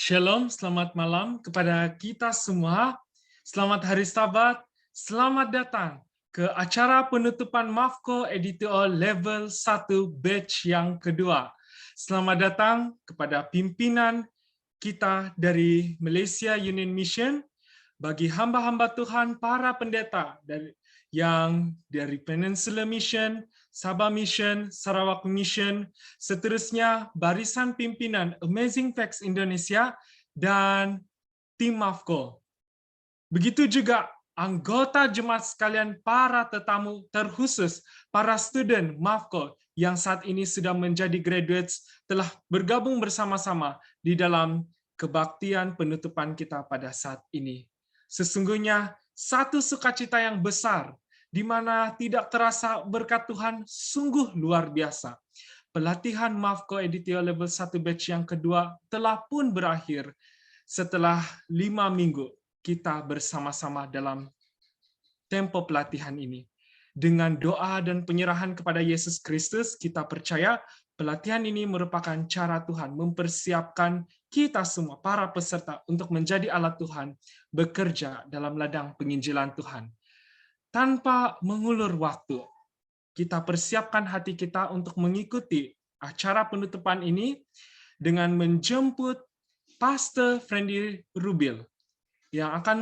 Shalom, selamat malam kepada kita semua. Selamat Hari Sabat, selamat datang ke acara penutupan MAFCO Editor Level 1 Batch yang kedua. Selamat datang kepada pimpinan kita dari Malaysia Union Mission, bagi hamba-hamba Tuhan, para pendeta dari Peninsula Mission, Sabah Mission, Sarawak Mission, seterusnya barisan pimpinan Amazing Facts Indonesia, dan tim MAFCO. Begitu juga anggota jemaat sekalian, para tetamu terkhusus, para student MAFCO yang saat ini sudah menjadi graduates, telah bergabung bersama-sama di dalam kebaktian penutupan kita pada saat ini. Sesungguhnya satu sukacita yang besar, di mana tidak terasa berkat Tuhan sungguh luar biasa. Pelatihan MAFCO Editorial Level 1 Batch yang kedua telah pun berakhir setelah 5 minggu kita bersama-sama dalam tempo pelatihan ini. Dengan doa dan penyerahan kepada Yesus Kristus, kita percaya pelatihan ini merupakan cara Tuhan mempersiapkan kita semua, para peserta, untuk menjadi alat Tuhan bekerja dalam ladang penginjilan Tuhan. Tanpa mengulur waktu, kita persiapkan hati kita untuk mengikuti acara penutupan ini dengan menjemput Pastor Friendly Rubil yang akan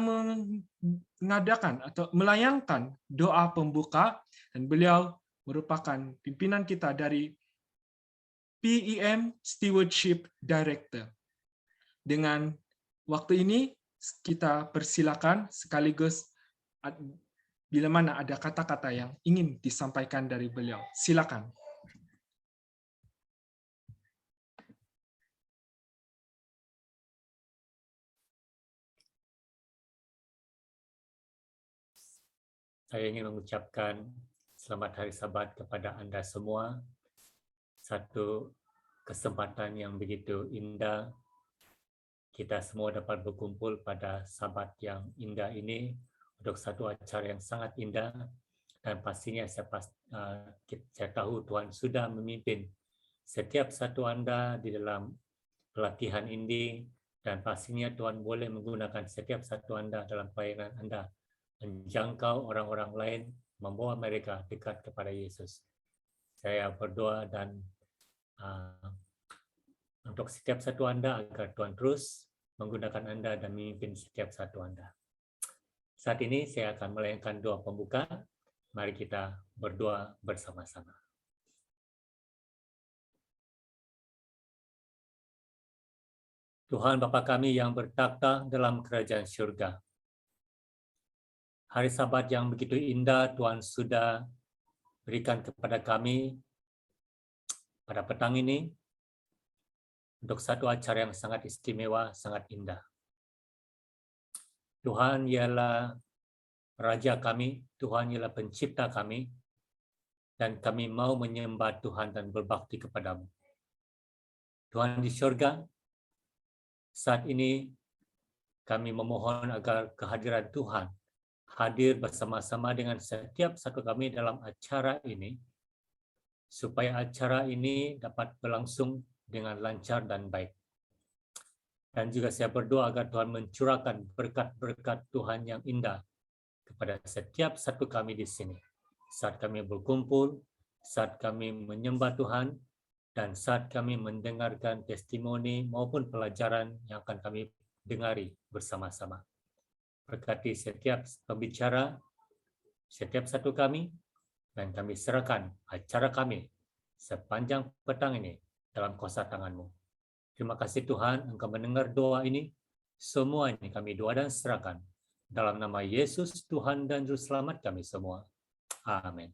mengadakan atau melayangkan doa pembuka, dan beliau merupakan pimpinan kita dari PEM Stewardship Director. Dengan waktu ini kita persilakan sekaligus bila mana ada kata-kata yang ingin disampaikan dari beliau. Silakan. Saya ingin mengucapkan selamat Hari Sabat kepada Anda semua. Satu kesempatan yang begitu indah. Kita semua dapat berkumpul pada Sabat yang indah ini untuk satu acara yang sangat indah. Dan pastinya saya tahu Tuhan sudah memimpin setiap satu Anda di dalam pelatihan ini. Dan pastinya Tuhan boleh menggunakan setiap satu Anda dalam pelayanan Anda, menjangkau orang-orang lain, membawa mereka dekat kepada Yesus. Saya berdoa dan untuk setiap satu Anda agar Tuhan terus menggunakan Anda dan memimpin setiap satu Anda. Saat ini saya akan melayangkan doa pembuka. Mari kita berdoa bersama-sama. Tuhan Bapa kami yang bertakhta dalam kerajaan surga, hari Sabat yang begitu indah Tuhan sudah berikan kepada kami pada petang ini untuk satu acara yang sangat istimewa, sangat indah. Tuhan ialah Raja kami, Tuhan ialah pencipta kami, dan kami mau menyembah Tuhan dan berbakti kepadamu. Tuhan di surga, saat ini kami memohon agar kehadiran Tuhan hadir bersama-sama dengan setiap satu kami dalam acara ini, supaya acara ini dapat berlangsung dengan lancar dan baik. Dan juga saya berdoa agar Tuhan mencurahkan berkat-berkat Tuhan yang indah kepada setiap satu kami di sini. Saat kami berkumpul, saat kami menyembah Tuhan, dan saat kami mendengarkan testimoni maupun pelajaran yang akan kami dengari bersama-sama. Berkati setiap pembicara, setiap satu kami, dan kami serahkan acara kami sepanjang petang ini dalam kuasa tangan-Mu. Terima kasih Tuhan, Engkau mendengar doa ini. Semua ini kami doa dan serahkan dalam nama Yesus, Tuhan dan Juru Selamat kami semua. Amin.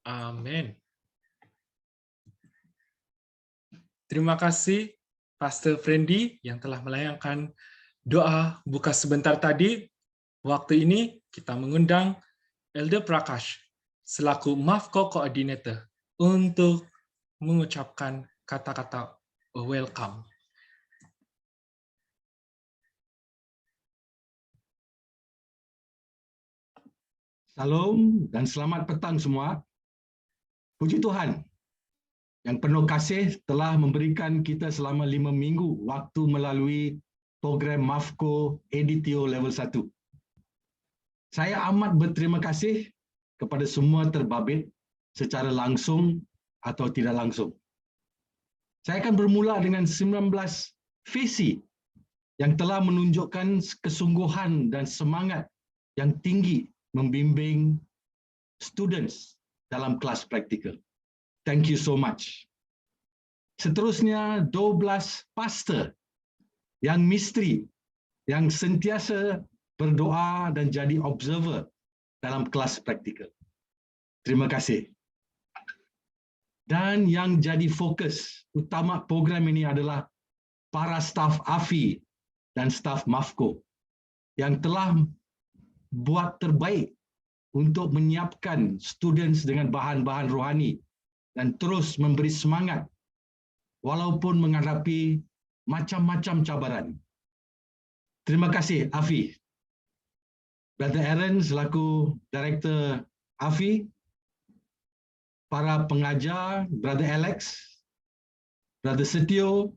Amin. Terima kasih Pastor Friendly yang telah melayangkan doa buka sebentar tadi. Waktu ini kita mengundang Elder Prakash selaku MAFCO Coordinator untuk mengucapkan kata-kata welcome. Salam dan selamat petang semua. Puji Tuhan, yang penuh kasih telah memberikan kita selama 5 minggu waktu melalui program MAFCO EDTO Level 1. Saya amat berterima kasih kepada semua terbabit secara langsung atau tidak langsung. Saya akan bermula dengan 19 visi yang telah menunjukkan kesungguhan dan semangat yang tinggi membimbing students dalam kelas praktikal. Thank you so much. Seterusnya 12 pastor yang misteri, yang sentiasa berdoa dan jadi observer dalam kelas praktikal. Terima kasih. Dan yang jadi fokus utama program ini adalah para staf AFI dan staf MAFCO yang telah buat terbaik untuk menyiapkan students dengan bahan-bahan rohani dan terus memberi semangat walaupun menghadapi macam-macam cabaran. Terima kasih AFI. Brother Aaron selaku Director AFI, para pengajar, Brother Alex, Brother Setio,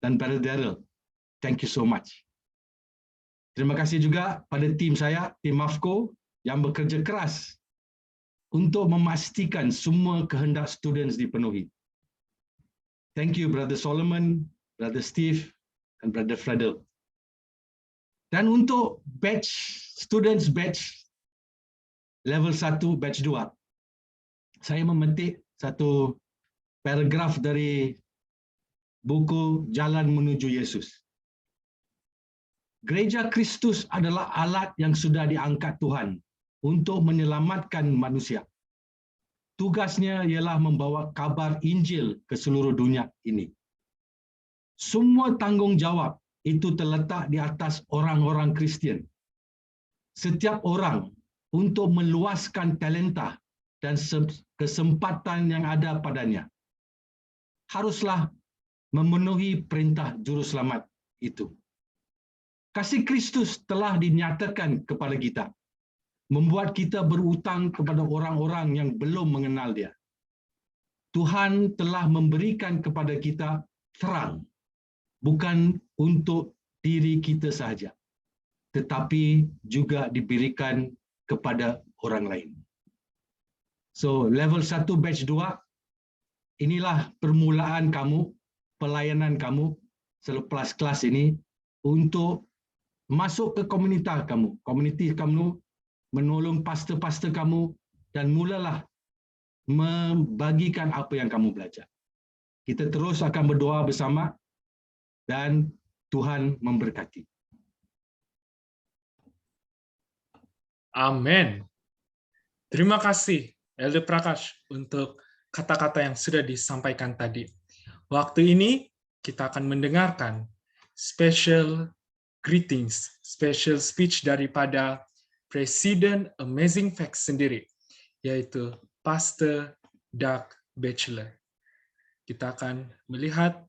dan Brother Daryl. Thank you so much. Terima kasih juga pada tim saya, tim MAFCO, yang bekerja keras untuk memastikan semua kehendak students dipenuhi. Thank you, Brother Solomon, Brother Steve, dan Brother Fredel. Dan untuk students batch level 1, batch 2, saya memetik satu paragraf dari buku Jalan Menuju Yesus. Gereja Kristus adalah alat yang sudah diangkat Tuhan untuk menyelamatkan manusia. Tugasnya ialah membawa kabar Injil ke seluruh dunia ini. Semua tanggungjawab itu terletak di atas orang-orang Kristian. Setiap orang untuk meluaskan talenta dan kesempatan yang ada padanya haruslah memenuhi perintah juru selamat itu. Kasih Kristus telah dinyatakan kepada kita, membuat kita berutang kepada orang-orang yang belum mengenal Dia. Tuhan telah memberikan kepada kita terang, bukan untuk diri kita sahaja, tetapi juga diberikan kepada orang lain. So, level 1 batch 2, inilah permulaan kamu, pelayanan kamu selepas kelas ini untuk masuk ke komuniti kamu, menolong pastor-pastor kamu, dan mulalah membagikan apa yang kamu belajar. Kita terus akan berdoa bersama dan Tuhan memberkati. Amin. Terima kasih, Elder Prakash, untuk kata-kata yang sudah disampaikan tadi. Waktu ini kita akan mendengarkan special greetings, special speech daripada Presiden Amazing Facts sendiri, yaitu Pastor Doug Batchelor. Kita akan melihat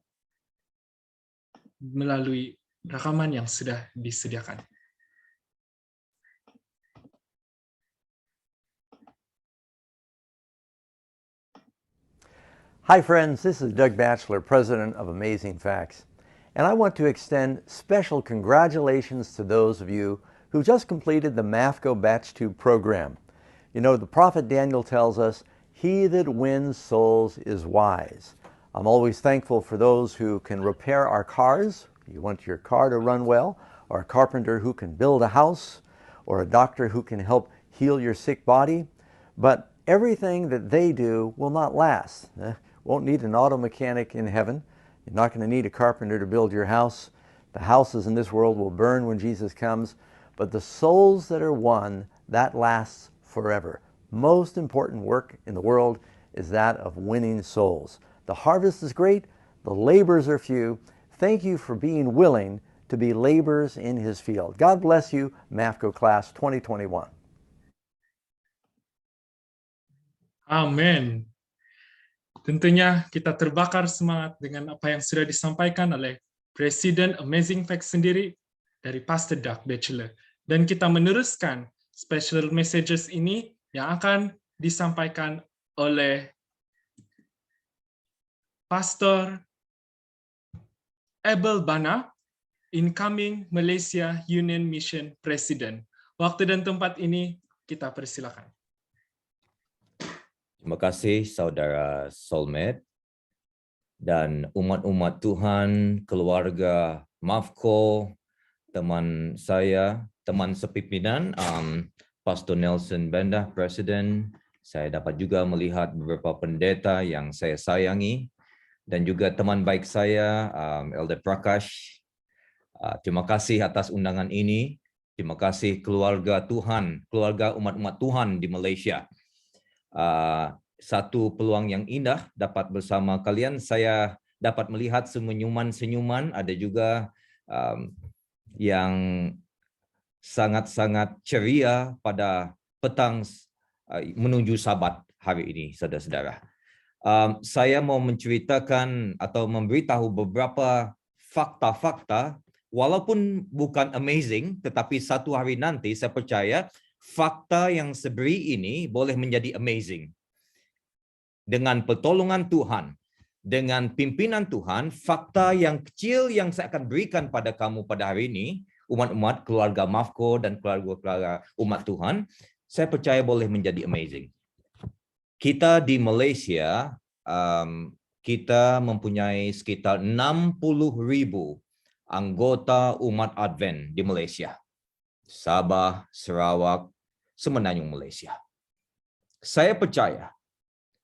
melalui rekaman yang sudah disediakan. Hi friends, this is Doug Batchelor, President of Amazing Facts. And I want to extend special congratulations to those of you who just completed the MAFCO Batch 2 program. You know, the prophet Daniel tells us, "He that wins souls is wise." I'm always thankful for those who can repair our cars. You want your car to run well, or a carpenter who can build a house, or a doctor who can help heal your sick body. But everything that they do will not last. Won't need an auto mechanic in heaven. You're not going to need a carpenter to build your house. The houses in this world will burn when Jesus comes, but the souls that are won, that lasts forever. Most important work in the world is that of winning souls. The harvest is great, the laborers are few. Thank you for being willing to be laborers in His field. God bless you, MAFCO Class 2021. Amin. Tentunya kita terbakar semangat dengan apa yang sudah disampaikan oleh Presiden Amazing Facts sendiri dari Pastor Doug Batchelor. Dan kita meneruskan special messages ini yang akan disampaikan oleh Pastor Abel Bana, incoming Malaysia Union Mission President. Waktu dan tempat ini kita persilakan. Terima kasih Saudara Solmed dan umat-umat Tuhan, keluarga Mafco, teman saya, teman sepimpinan, Pastor Nelson Benda, Presiden. Saya dapat juga melihat beberapa pendeta yang saya sayangi dan juga teman baik saya, Elder Prakash. Terima kasih atas undangan ini. Terima kasih keluarga Tuhan, keluarga umat-umat Tuhan di Malaysia. Satu peluang yang indah dapat bersama kalian. Saya dapat melihat senyuman-senyuman, ada juga yang sangat-sangat ceria pada petang menuju Sabat hari ini, saudara-saudara. Saya mau menceritakan atau memberitahu beberapa fakta-fakta, walaupun bukan amazing, tetapi satu hari nanti saya percaya fakta yang seberi ini boleh menjadi amazing. Dengan pertolongan Tuhan, dengan pimpinan Tuhan, fakta yang kecil yang saya akan berikan pada kamu pada hari ini, umat-umat, keluarga Mafco dan keluarga umat Tuhan, saya percaya boleh menjadi amazing. Kita di Malaysia, kita mempunyai sekitar 60,000 anggota umat Advent di Malaysia. Sabah, Sarawak, Semenanjung Malaysia. Saya percaya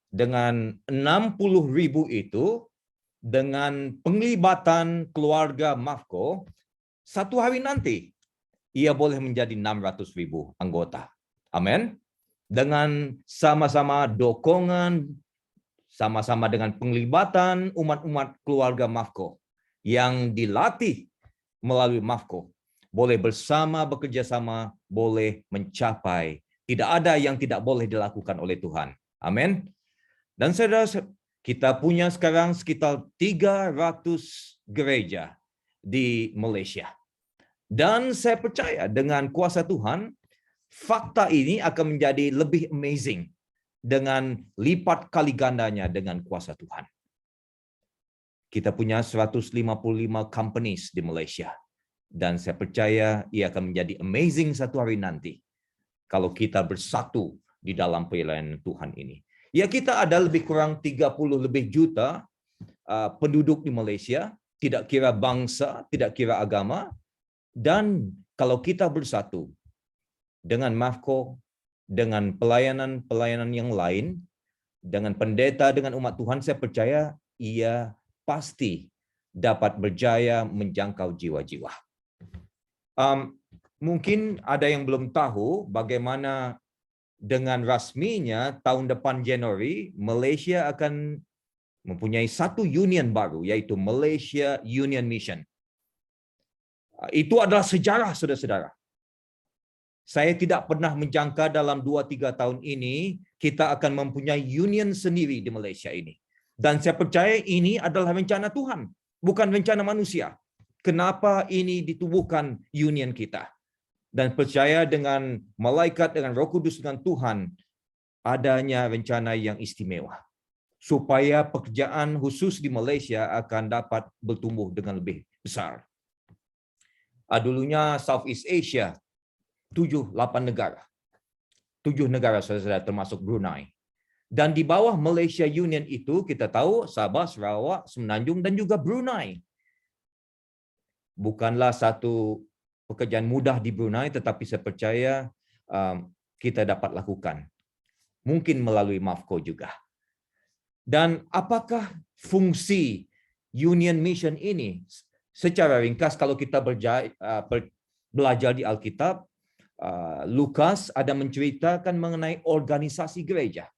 dengan 60,000 itu, dengan penglibatan keluarga Mafco, satu hari nanti ia boleh menjadi 600,000 anggota. Amin. Dengan sama-sama dokongan, sama-sama dengan penglibatan umat-umat keluarga Mafco yang dilatih melalui Mafco, boleh bersama bekerja sama, boleh mencapai. Tidak ada yang tidak boleh dilakukan oleh Tuhan. Amin. Dan saudara, kita punya sekarang sekitar 300 gereja di Malaysia. Dan saya percaya dengan kuasa Tuhan, fakta ini akan menjadi lebih amazing dengan lipat kali gandanya dengan kuasa Tuhan. Kita punya 155 companies di Malaysia. Dan saya percaya ia akan menjadi amazing satu hari nanti kalau kita bersatu di dalam pelayanan Tuhan ini. Ya, kita ada lebih kurang 30 lebih juta penduduk di Malaysia, tidak kira bangsa, tidak kira agama. Dan kalau kita bersatu dengan Mafco, dengan pelayanan-pelayanan yang lain, dengan pendeta, dengan umat Tuhan, saya percaya ia pasti dapat berjaya menjangkau jiwa-jiwa. Mungkin ada yang belum tahu bagaimana dengan rasminya tahun depan Januari, Malaysia akan mempunyai satu union baru, yaitu Malaysia Union Mission. Itu adalah sejarah, saudara-saudara. Saya tidak pernah menjangka dalam 2-3 tahun ini, kita akan mempunyai union sendiri di Malaysia ini. Dan saya percaya ini adalah rencana Tuhan, bukan rencana manusia. Kenapa ini ditubuhkan union kita? Dan percaya dengan malaikat, dengan Roh Kudus, dengan Tuhan, adanya rencana yang istimewa. Supaya pekerjaan khusus di Malaysia akan dapat bertumbuh dengan lebih besar. Dulunya Southeast Asia, 7-8 negara. 7 negara saudara termasuk Brunei. Dan di bawah Malaysia Union itu kita tahu Sabah, Sarawak, Semenanjung dan juga Brunei. Bukanlah satu pekerjaan mudah di Brunei, tetapi saya percaya kita dapat lakukan. Mungkin melalui Mafco juga. Dan apakah fungsi Union Mission ini? Secara ringkas, kalau kita belajar di Alkitab, Lukas ada menceritakan mengenai organisasi gereja.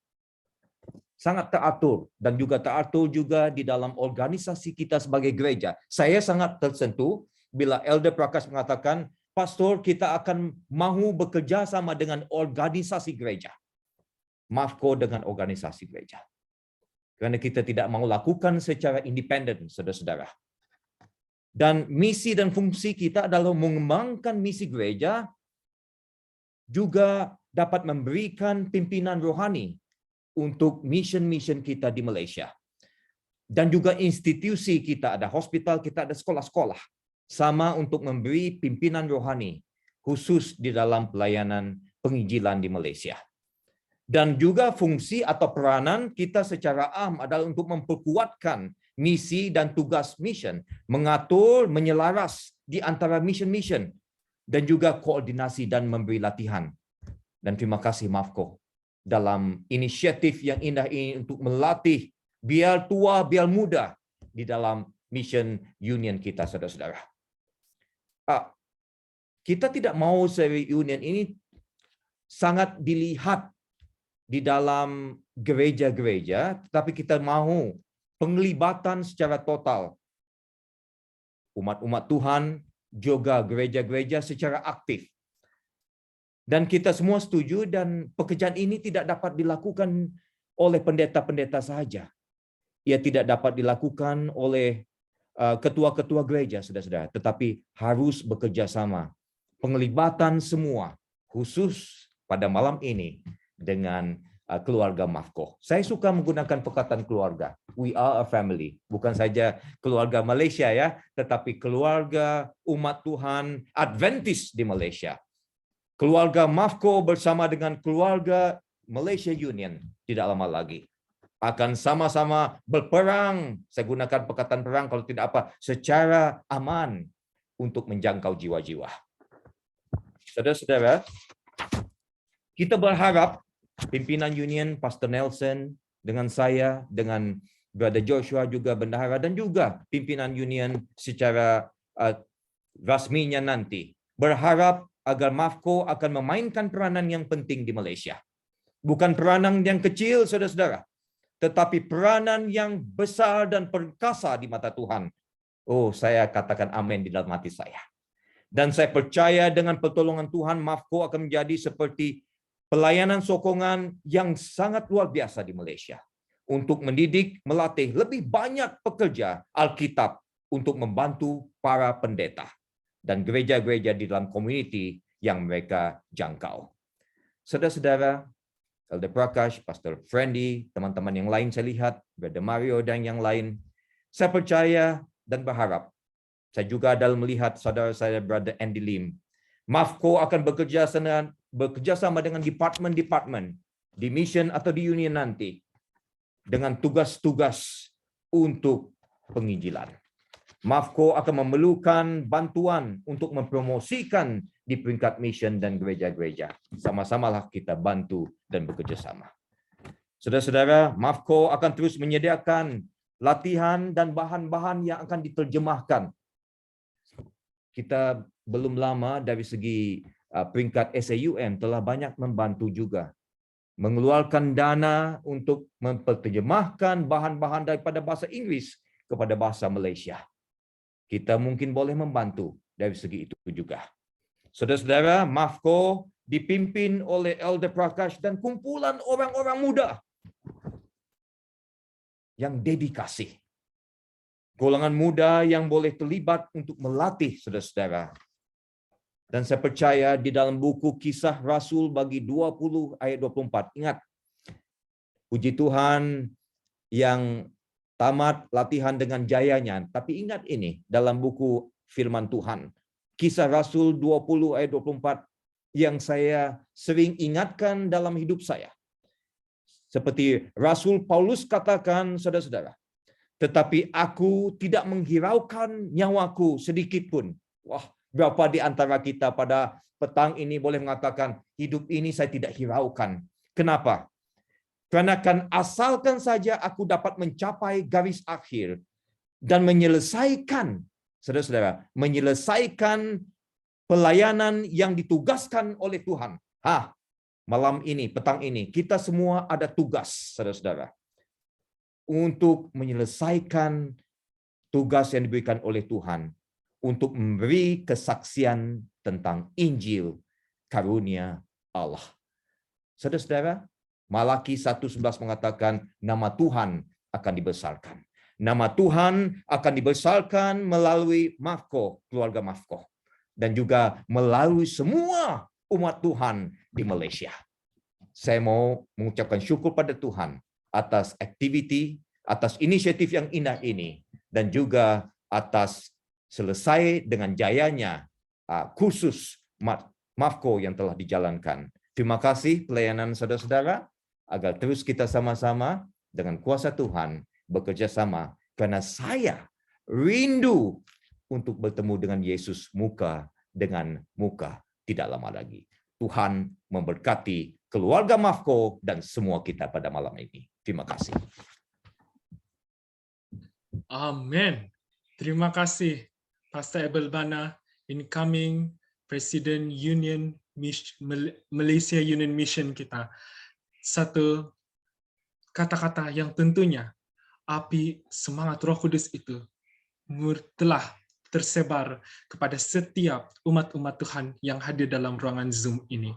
Sangat teratur dan juga teratur juga di dalam organisasi kita sebagai gereja. Saya sangat tersentuh bila Elder Prakash mengatakan, Pastor, kita akan mahu bekerja sama dengan organisasi gereja. Mafco dengan organisasi gereja. Karena kita tidak mau lakukan secara independen, saudara-saudara. Dan misi dan fungsi kita adalah mengembangkan misi gereja, juga dapat memberikan pimpinan rohani untuk mission-mission kita di Malaysia. dan juga institusi kita, ada hospital, kita ada sekolah-sekolah, sama untuk memberi pimpinan rohani khusus di dalam pelayanan penginjilan di Malaysia. Dan juga fungsi atau peranan kita secara am adalah untuk memperkuatkan misi dan tugas mission, mengatur, menyelaras di antara mission-mission, dan juga koordinasi dan memberi latihan. Dan terima kasih MAFCO dalam inisiatif yang indah ini untuk melatih biar tua, biar muda di dalam mission union kita, saudara-saudara. Kita tidak mau union ini sangat dilihat di dalam gereja-gereja, tetapi kita mau penglibatan secara total. Umat-umat Tuhan, juga gereja-gereja secara aktif. Dan kita semua setuju dan pekerjaan ini tidak dapat dilakukan oleh pendeta-pendeta sahaja. Ia tidak dapat dilakukan oleh ketua-ketua gereja, saudara-saudara, tetapi harus bekerja sama. Penglibatan semua, khusus pada malam ini dengan keluarga MAFCO. Saya suka menggunakan perkataan keluarga. We are a family. Bukan saja keluarga Malaysia ya, tetapi keluarga umat Tuhan Adventist di Malaysia. Keluarga MAFCO bersama dengan keluarga Malaysia Union tidak lama lagi akan sama-sama berperang. Saya gunakan perkataan perang kalau tidak apa, secara aman untuk menjangkau jiwa-jiwa. Saudara-saudara, kita berharap pimpinan union, Pastor Nelson, dengan saya, dengan Brother Joshua juga bendahara, dan juga pimpinan union secara rasminya nanti, berharap agar MAFCO akan memainkan peranan yang penting di Malaysia. Bukan peranan yang kecil, saudara-saudara, tetapi peranan yang besar dan perkasa di mata Tuhan. Oh, saya katakan amin di dalam hati saya. Dan saya percaya dengan pertolongan Tuhan, MAFCO akan menjadi seperti pelayanan sokongan yang sangat luar biasa di Malaysia. Untuk mendidik, melatih lebih banyak pekerja Alkitab untuk membantu para pendeta dan gereja-gereja di dalam community yang mereka jangkau. Saudara-saudara, Elder Prakash, Pastor Friendly, teman-teman yang lain saya lihat, Brother Mario dan yang lain, saya percaya dan berharap. Saya juga dalam melihat saudara saya, Brother Andy Lim. MAFCO akan bekerja sama dengan department-department di mission atau di union nanti dengan tugas-tugas untuk penginjilan. MAFCO akan memerlukan bantuan untuk mempromosikan di peringkat mission dan gereja-gereja. Sama-samalah kita bantu dan bekerja sama. Saudara-saudara, MAFCO akan terus menyediakan latihan dan bahan-bahan yang akan diterjemahkan. Kita belum lama dari segi peringkat SAUM telah banyak membantu juga. Mengeluarkan dana untuk memperterjemahkan bahan-bahan daripada bahasa Inggris kepada bahasa Malaysia. Kita mungkin boleh membantu dari segi itu juga. Saudara-saudara, MAFCO dipimpin oleh Elder Prakash dan kumpulan orang-orang muda yang dedikasi. Golongan muda yang boleh terlibat untuk melatih saudara-saudara. Dan saya percaya di dalam buku Kisah Rasul bagi 20 ayat 24. Ingat, puji Tuhan yang tamat latihan dengan jayanya. Tapi ingat ini dalam buku firman Tuhan. Kisah Rasul 20 ayat 24 yang saya sering ingatkan dalam hidup saya. Seperti Rasul Paulus katakan, saudara-saudara, tetapi aku tidak menghiraukan nyawaku sedikit pun. Wah, berapa di antara kita pada petang ini boleh mengatakan, hidup ini saya tidak hiraukan. Kenapa? Karena kan asalkan saja aku dapat mencapai garis akhir dan menyelesaikan, saudara-saudara, menyelesaikan pelayanan yang ditugaskan oleh Tuhan. Malam ini, petang ini, kita semua ada tugas, saudara-saudara, untuk menyelesaikan tugas yang diberikan oleh Tuhan, untuk memberi kesaksian tentang Injil karunia Allah. Saudara-saudara, Malaki 1:11 mengatakan nama Tuhan akan dibesarkan. Nama Tuhan akan dibesarkan melalui MAFCO, keluarga MAFCO, dan juga melalui semua umat Tuhan di Malaysia. Saya mau mengucapkan syukur pada Tuhan atas aktiviti, atas inisiatif yang indah ini, dan juga atas selesai dengan jayanya kursus MAFCO yang telah dijalankan. Terima kasih pelayanan saudara-saudara, agar terus kita sama-sama dengan kuasa Tuhan bekerja sama, karena saya rindu untuk bertemu dengan Yesus muka dengan muka tidak lama lagi. Tuhan memberkati keluarga MAFCO dan semua kita pada malam ini. Terima kasih. Amin. Terima kasih, Pastor Abel Bana, incoming Presiden Malaysia Union Mission kita. Satu kata-kata yang tentunya api semangat Roh Kudus itu telah tersebar kepada setiap umat-umat Tuhan yang hadir dalam ruangan Zoom ini.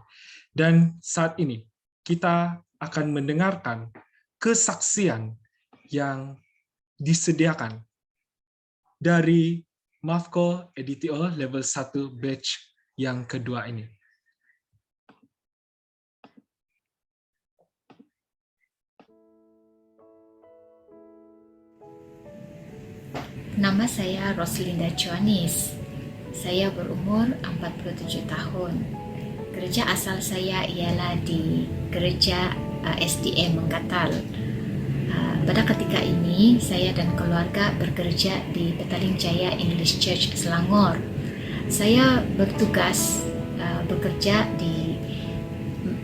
Dan saat ini kita akan mendengarkan kesaksian yang disediakan dari MAFCO EDTO level 1 batch yang kedua ini. Nama saya Roslinda Chuanis. Saya berumur 47 tahun. Gereja asal saya ialah di Gereja SDA Menggatal. Pada ketika ini, saya dan keluarga bekerja di Petaling Jaya English Church Selangor. Saya bertugas bekerja di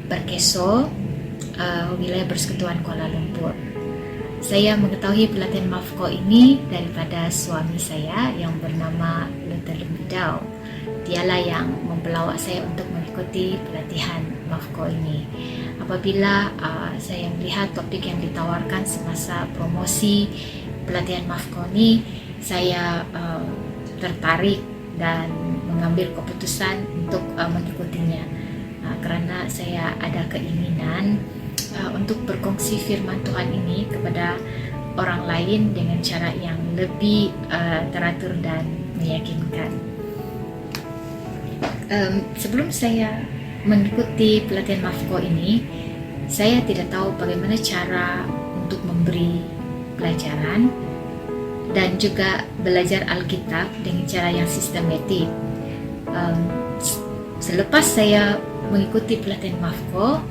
Berkeso, wilayah Persekutuan Kuala Lumpur. Saya mengetahui pelatihan MAFCO ini daripada suami saya yang bernama Luther Lembidau. Dialah yang mempelawak saya untuk mengikuti pelatihan MAFCO ini. Apabila saya melihat topik yang ditawarkan semasa promosi pelatihan MAFCO ini, saya tertarik dan mengambil keputusan untuk mengikutinya. Karena saya ada keinginan untuk berkongsi firman Tuhan ini kepada orang lain dengan cara yang lebih teratur dan meyakinkan. Sebelum saya mengikuti pelatihan MAFCO ini, saya tidak tahu bagaimana cara untuk memberi pelajaran dan juga belajar Alkitab dengan cara yang sistematik. Selepas saya mengikuti pelatihan MAFCO,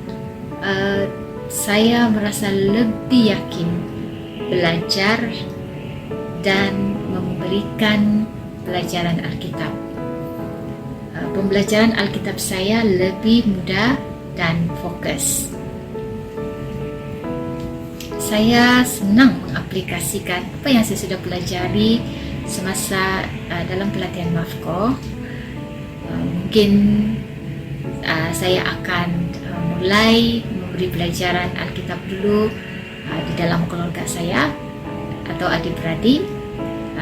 saya merasa lebih yakin belajar dan memberikan pelajaran Alkitab. Pembelajaran Alkitab saya lebih mudah dan fokus. Saya senang mengaplikasikan apa yang saya sudah pelajari semasa dalam pelatihan MAFCO. Mungkin saya akan mulai memberi pelajaran Alkitab dulu di dalam keluarga saya atau adik-beradik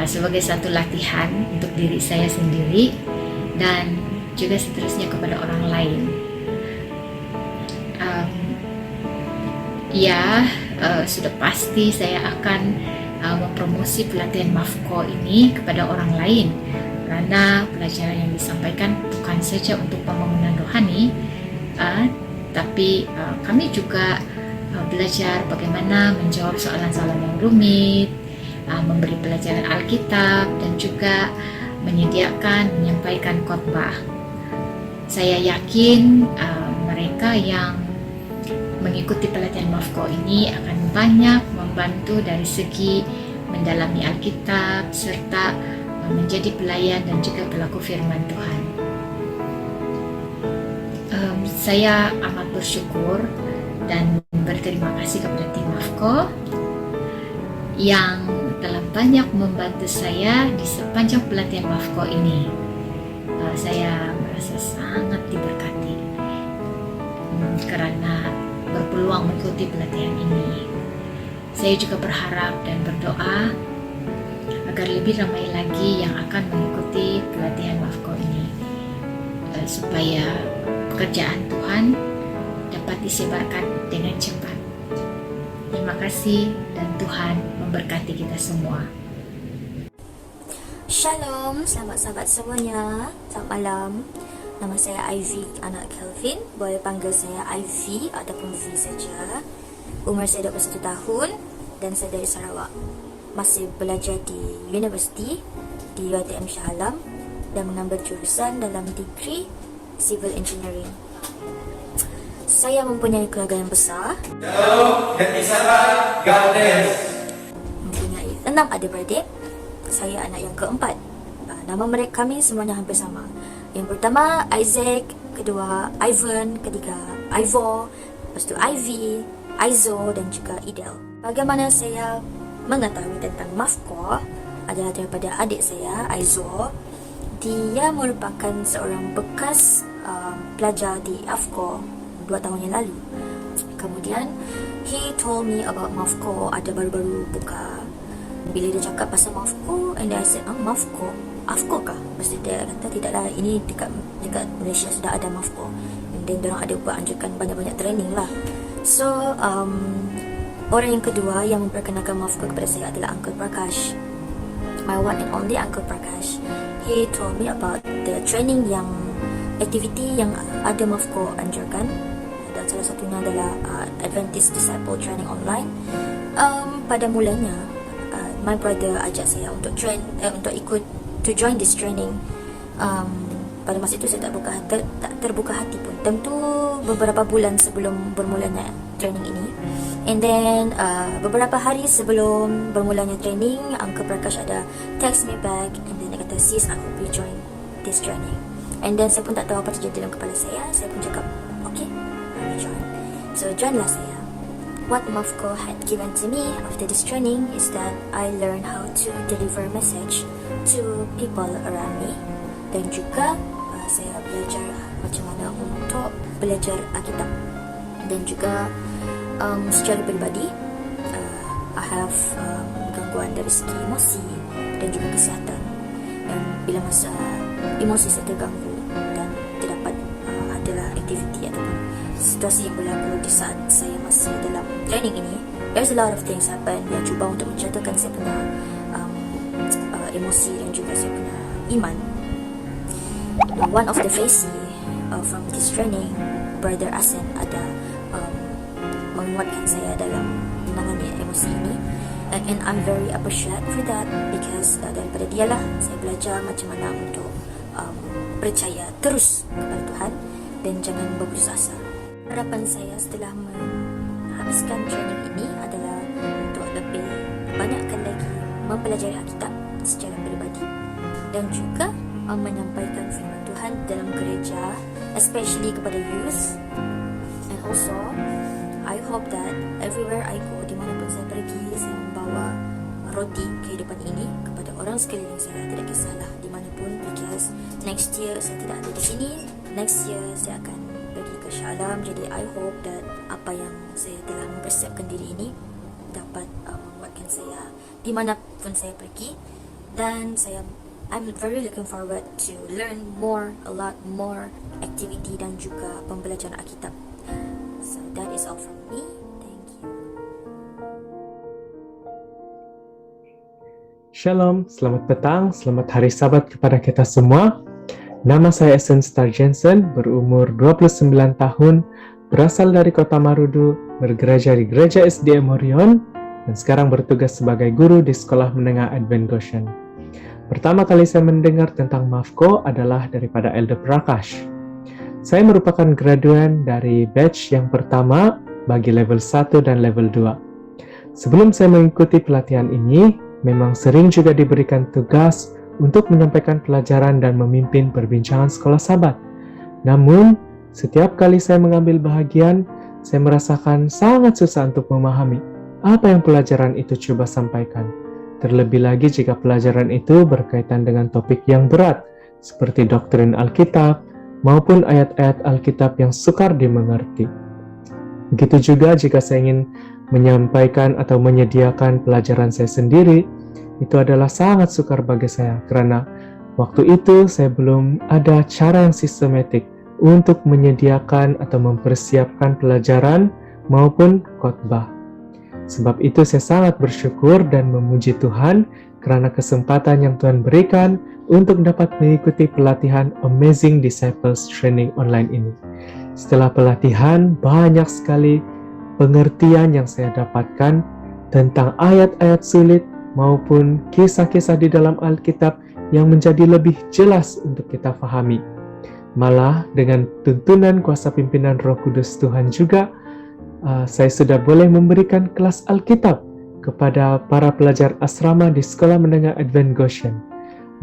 sebagai satu latihan untuk diri saya sendiri dan juga seterusnya kepada orang lain. Sudah pasti saya akan mempromosi pelatihan MAFCO ini kepada orang lain, karena pelajaran yang disampaikan bukan saja untuk pembangunan rohani, tapi kami juga belajar bagaimana menjawab soalan-soalan yang rumit, memberi pelajaran Alkitab, dan juga menyampaikan khotbah. Saya yakin mereka yang mengikuti pelatihan MAFCO ini akan banyak membantu dari segi mendalami Alkitab serta menjadi pelayan dan juga pelaku firman Tuhan. Saya amat bersyukur dan berterima kasih kepada tim MAFCO yang telah banyak membantu saya di sepanjang pelatihan MAFCO ini. Saya merasa sangat diberkati karena berpeluang mengikuti pelatihan ini. Saya juga berharap dan berdoa agar lebih ramai lagi yang akan mengikuti pelatihan MAFCO ini, supaya pekerjaan Tuhan dapat disebarkan dengan cepat. Terima kasih dan Tuhan memberkati kita semua. Shalom, selamat sahabat semuanya. Selamat malam. Nama saya Ivy, anak Kelvin. Boleh panggil saya Ivy ataupun V saja. Umur saya 21 tahun. dan saya dari Sarawak. Masih belajar di universiti di UiTM Shah Alam dan mengambil jurusan dalam degree Civil Engineering. Saya mempunyai keluarga yang besar. Mempunyai 6 adik-beradik. Saya anak yang keempat. Nama mereka kami semuanya hampir sama. Yang pertama Isaac, kedua Ivan, ketiga Ivor, lepas tu Ivy, Aizo dan juga Idel. Bagaimana saya mengetahui tentang MAFCO adalah daripada adik saya, Aizo. Dia merupakan seorang bekas pelajar di AFCO 2 tahun yang lalu. Kemudian, he told me about MAFCO, ada baru-baru buka. Bila dia cakap pasal MAFCO, and I said, MAFCO? AFCO kah? Mesti dia kata, tidaklah, ini dekat Malaysia sudah ada MAFCO. Dan diorang ada buat anjurkan banyak-banyak training lah. So, orang yang kedua yang memperkenalkan MAFCO kepada saya adalah Uncle Prakash. My one and only Uncle Prakash. He told me about the training yang aktiviti yang ada MAFCO anjurkan. Dan salah satunya adalah Adventist Disciple Training Online. Pada mulanya, my brother ajak saya untuk ikut to join this training. Pada masa itu saya tak terbuka hati pun. Tentu beberapa bulan sebelum bermulanya training ini. And then beberapa hari sebelum bermulanya training, Uncle Prakash ada text me back and then dia kata, sis, I hope you join this training. And then saya pun tak tahu apa terjadi dalam kepala saya. Saya pun cakap, okay, I will join. So joinlah saya. What MAFCO had given to me after this training is that I learned how to deliver message to people around me. Dan juga saya belajar macam mana untuk belajar Alkitab. Dan juga secara peribadi, I have gangguan dari segi emosi dan juga kesihatan. Dan bila masa emosi saya terganggu dan terdapat adalah aktiviti ataupun situasi yang berlaku di saat saya masih dalam training ini, there's a lot of things happen yang cuba untuk menjatuhkan saya punya emosi dan juga saya punya iman. One of the phases from this training, Brother Asen ada menguatkan saya dalam menangani emosi ini, and I'm very appreciate for that because daripada dialah saya belajar macam mana untuk percaya terus kepada Tuhan dan jangan berputus asa. Harapan saya setelah menghabiskan training ini adalah untuk lebih banyakkan lagi mempelajari Alkitab secara peribadi dan juga menyampaikan firman Tuhan dalam gereja, especially kepada youth. And also, I hope that everywhere I go, di manapun saya pergi, saya membawa roti kehidupan ini kepada orang sekeliling saya, tidak kisahlah di manapun, because next year saya tidak ada di sini, next year saya akan pergi ke Shah Alam. Jadi I hope that apa yang saya telah mempersiapkan diri ini dapat membuatkan saya di manapun saya pergi. Dan I'm very looking forward to learn a lot more activity dan juga pembelajaran Alkitab. So that is all from me. Thank you. Shalom, selamat petang, selamat hari Sabat kepada kita semua. Nama saya Esen Star Jensen, berumur 29 tahun, berasal dari Kota Marudu, bergereja di Gereja SDM Orion, dan sekarang bertugas sebagai guru di Sekolah Menengah Advent Goshen. Pertama kali saya mendengar tentang MAFCO adalah daripada Elder Prakash. Saya merupakan graduan dari batch yang pertama bagi level 1 dan level 2. Sebelum saya mengikuti pelatihan ini, memang sering juga diberikan tugas untuk menyampaikan pelajaran dan memimpin perbincangan sekolah Sabat. Namun, setiap kali saya mengambil bahagian, saya merasakan sangat susah untuk memahami apa yang pelajaran itu coba sampaikan. Terlebih lagi jika pelajaran itu berkaitan dengan topik yang berat, seperti doktrin Alkitab, maupun ayat-ayat Alkitab yang sukar dimengerti. Begitu juga jika saya ingin menyampaikan atau menyediakan pelajaran saya sendiri, itu adalah sangat sukar bagi saya, karena waktu itu saya belum ada cara yang sistematik untuk menyediakan atau mempersiapkan pelajaran maupun khotbah. Sebab itu saya sangat bersyukur dan memuji Tuhan karena kesempatan yang Tuhan berikan untuk dapat mengikuti pelatihan Amazing Disciples Training Online ini. Setelah pelatihan, banyak sekali pengertian yang saya dapatkan tentang ayat-ayat sulit maupun kisah-kisah di dalam Alkitab yang menjadi lebih jelas untuk kita fahami. Malah dengan tuntunan kuasa pimpinan Roh Kudus Tuhan juga, saya sudah boleh memberikan kelas Alkitab kepada para pelajar asrama di Sekolah Menengah Advent Goshen.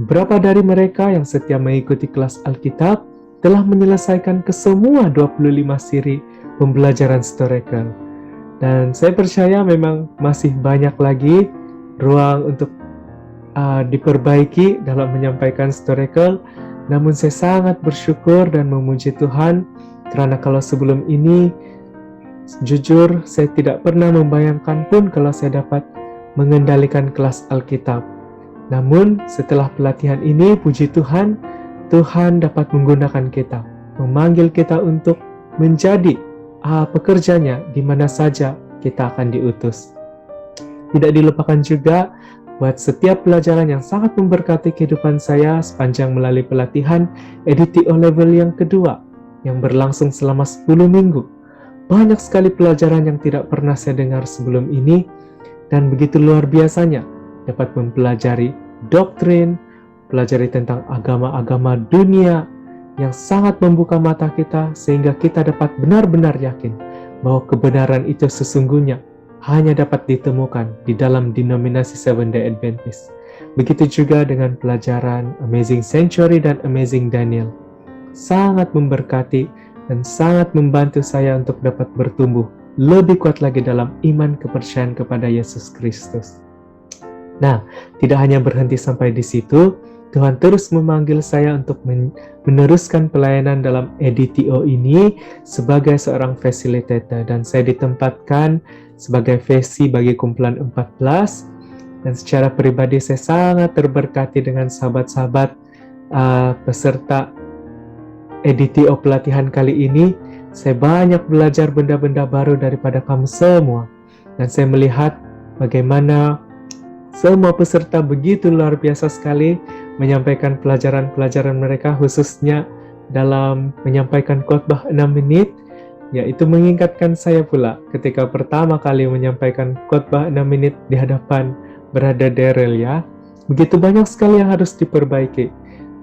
Berapa dari mereka yang setia mengikuti kelas Alkitab telah menyelesaikan kesemua 25 siri pembelajaran Storycle. Dan saya percaya memang masih banyak lagi ruang untuk diperbaiki dalam menyampaikan Storycle. Namun saya sangat bersyukur dan memuji Tuhan karena kalau sebelum ini jujur saya tidak pernah membayangkan pun kalau saya dapat mengendalikan kelas Alkitab. Namun setelah pelatihan ini, puji Tuhan, Tuhan dapat menggunakan kita, memanggil kita untuk menjadi pekerjanya di mana saja kita akan diutus. Tidak dilupakan juga buat setiap pelajaran yang sangat memberkati kehidupan saya sepanjang melalui pelatihan EDTO level yang kedua yang berlangsung selama 10 minggu. Banyak sekali pelajaran yang tidak pernah saya dengar sebelum ini dan begitu luar biasanya dapat mempelajari doktrin, pelajari tentang agama-agama dunia yang sangat membuka mata kita sehingga kita dapat benar-benar yakin bahwa kebenaran itu sesungguhnya hanya dapat ditemukan di dalam denominasi Seventh-day Adventist. Begitu juga dengan pelajaran Amazing Sanctuary dan Amazing Daniel. Sangat memberkati dan sangat membantu saya untuk dapat bertumbuh lebih kuat lagi dalam iman kepercayaan kepada Yesus Kristus. Nah, tidak hanya berhenti sampai di situ, Tuhan terus memanggil saya untuk meneruskan pelayanan dalam EDTO ini sebagai seorang facilitator, dan saya ditempatkan sebagai VC bagi kumpulan 14, dan secara pribadi saya sangat terberkati dengan sahabat-sahabat peserta EDTO pelatihan kali ini. Saya banyak belajar benda-benda baru daripada kamu semua, dan saya melihat bagaimana semua peserta begitu luar biasa sekali menyampaikan pelajaran-pelajaran mereka, khususnya dalam menyampaikan khotbah 6 menit, yaitu mengingatkan saya pula ketika pertama kali menyampaikan khotbah 6 menit di hadapan Brother Daryl ya. Begitu banyak sekali yang harus diperbaiki.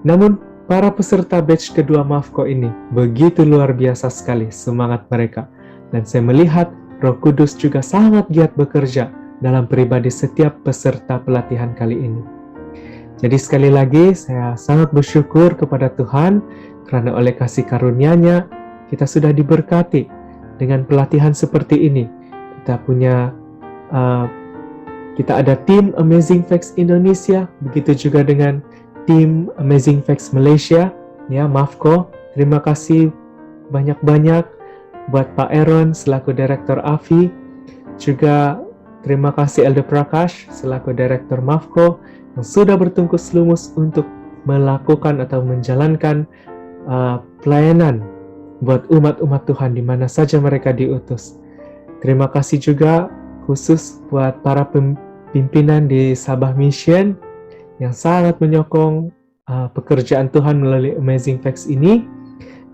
Namun para peserta batch kedua MAFCO ini begitu luar biasa sekali semangat mereka. Dan saya melihat Roh Kudus juga sangat giat bekerja dalam pribadi setiap peserta pelatihan kali ini. Jadi sekali lagi saya sangat bersyukur kepada Tuhan karena oleh kasih karunia-Nya kita sudah diberkati dengan pelatihan seperti ini. Kita ada tim Amazing Facts Indonesia, begitu juga dengan tim Amazing Facts Malaysia, ya MAFCO. Terima kasih banyak-banyak buat Pak Aaron selaku Direktur AFI, juga terima kasih Elder Prakash selaku Direktur MAFCO yang sudah bertungkus lumus untuk melakukan atau menjalankan pelayanan buat umat-umat Tuhan di mana saja mereka diutus. Terima kasih juga khusus buat para pimpinan di Sabah Mission yang sangat menyokong pekerjaan Tuhan melalui Amazing Facts ini.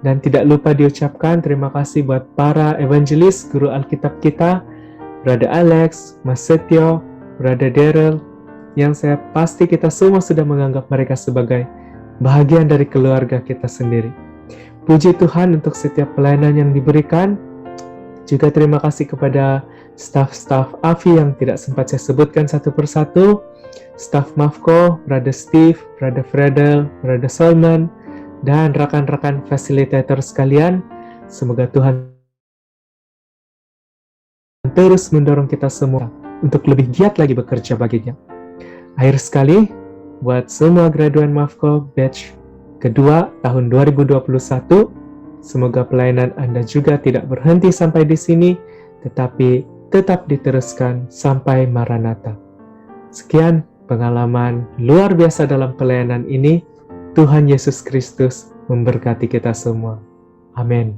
Dan tidak lupa diucapkan terima kasih buat para evangelis, guru Alkitab kita, Brother Alex, Mas Setio, Brother Daryl, yang saya pasti kita semua sudah menganggap mereka sebagai bahagian dari keluarga kita sendiri. Puji Tuhan untuk setiap pelayanan yang diberikan. Juga terima kasih kepada staf-staf AFI yang tidak sempat saya sebutkan satu persatu, staf MAFCO, Brother Steve, Brother Fredel, Brother Solman, dan rekan-rekan fasilitator sekalian. Semoga Tuhan terus mendorong kita semua untuk lebih giat lagi bekerja baginya. Akhir sekali, buat semua graduan MAFCO batch kedua tahun 2021, semoga pelayanan Anda juga tidak berhenti sampai di sini, tetapi tetap diteruskan sampai Maranatha. Sekian pengalaman luar biasa dalam pelayanan ini. Tuhan Yesus Kristus memberkati kita semua. Amin.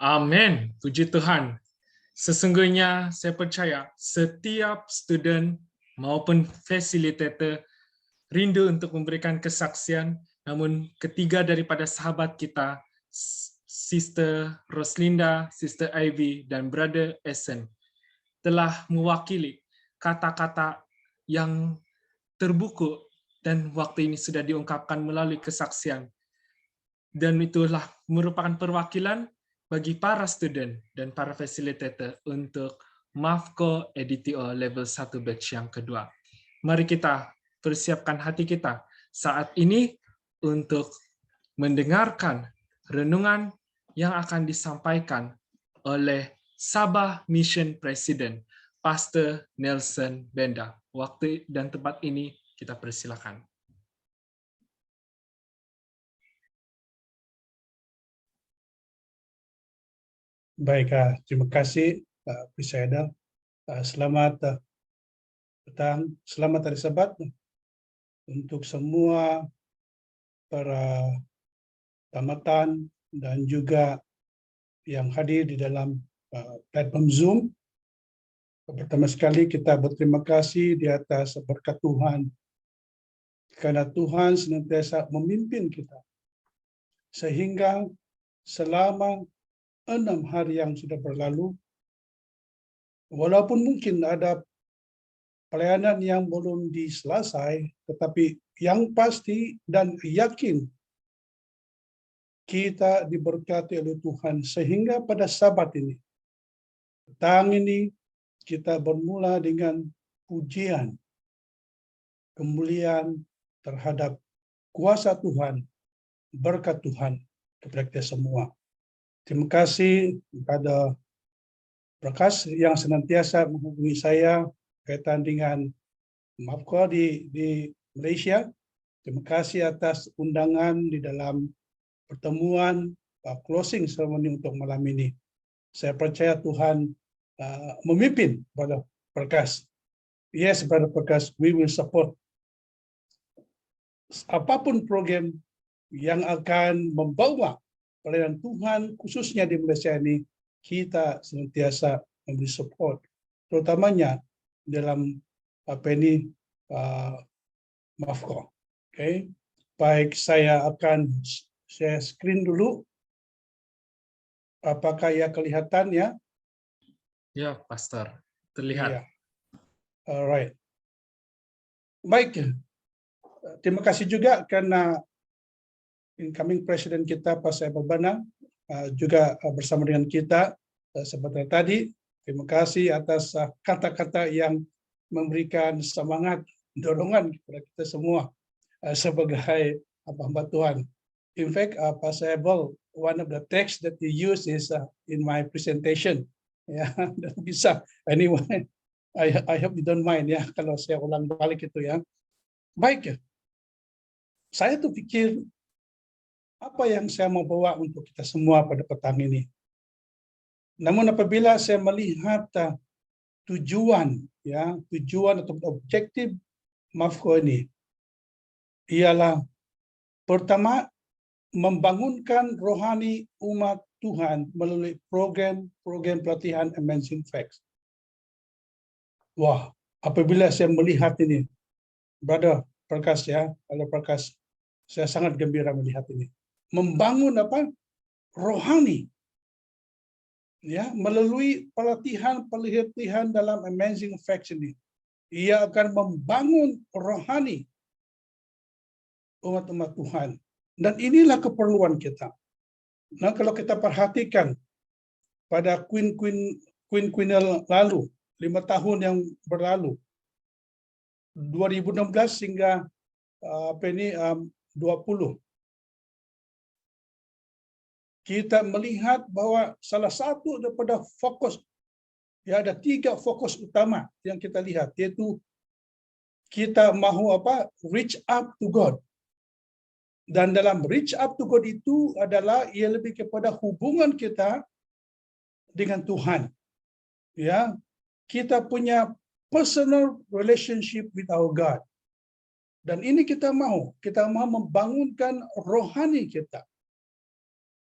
Amin. Puji Tuhan. Sesungguhnya saya percaya setiap student maupun facilitator rindu untuk memberikan kesaksian, namun ketiga daripada sahabat kita Sister Roslinda, Sister Ivy, dan Brother Essen telah mewakili kata-kata yang terbuku dan waktu ini sudah diungkapkan melalui kesaksian. Dan itulah merupakan perwakilan bagi para student dan para facilitator untuk MAFCO EDTO Level 1 Batch yang kedua. Mari kita persiapkan hati kita saat ini untuk mendengarkan renungan yang akan disampaikan oleh Sabah Mission President, Pastor Nelson Benda. Waktu dan tempat ini kita persilakan. Baik, terima kasih Presiden. Selamat petang, selamat hari Sabat untuk semua para tamatan dan juga yang hadir di dalam platform Zoom. Pertama sekali kita berterima kasih di atas berkat Tuhan, karena Tuhan senantiasa memimpin kita sehingga selama 6 hari yang sudah berlalu, walaupun mungkin ada pelayanan yang belum diselesai, tetapi yang pasti dan yakin kita diberkati oleh Tuhan sehingga pada Sabat ini, petang ini, kita bermula dengan pujian, kemuliaan terhadap kuasa Tuhan, berkat Tuhan kepada kita semua. Terima kasih kepada Prakas yang senantiasa menghubungi saya kaitan dengan MAFCO di Malaysia. Terima kasih atas undangan di dalam pertemuan closing ceremony untuk malam ini. Saya percaya Tuhan memimpin pada Prakas. Yes, Brother Prakas, we will support apapun program yang akan membawa pelayanan Tuhan khususnya di Malaysia ini. Kita senantiasa memberi support, terutamanya dalam MAFCO. Okay. Baik, saya akan share screen dulu. Apakah ya kelihatan ya? Ya, Pastor, terlihat. Ya. Alright. Baik, terima kasih juga karena incoming Presiden kita, Pastor Babana, juga bersama dengan kita sebentar tadi. Terima kasih atas kata-kata yang memberikan semangat, dorongan kepada kita semua sebagai hamba Tuhan. In fact, Pastor Abel, one of the text that you use is in my presentation. Ya, bisa. Anyway, I hope you don't mind ya kalau saya ulang balik itu ya. Baik ya. Saya tuh pikir apa yang saya mau bawa untuk kita semua pada petang ini. Namun apabila saya melihat tujuan atau objektif MAFCO ini, ialah pertama, membangunkan rohani umat Tuhan melalui program pelatihan Amazing Facts. Wah, apabila saya melihat ini, Brother Prakas ya, Brother Prakas, saya sangat gembira melihat ini. Membangun rohani ya melalui pelatihan dalam Amazing Facts ini. Ia akan membangun rohani umat-umat Tuhan, dan inilah keperluan kita. Nah, kalau kita perhatikan pada quinquennial lalu, 5 tahun yang berlalu, 2016 hingga 20, kita melihat bahwa salah satu daripada fokus, ya ada 3 fokus utama yang kita lihat, yaitu kita mahu reach up to God. Dan dalam reach up to God itu adalah ia lebih kepada hubungan kita dengan Tuhan. Ya, kita punya personal relationship with our God. Dan ini kita mau membangunkan rohani kita.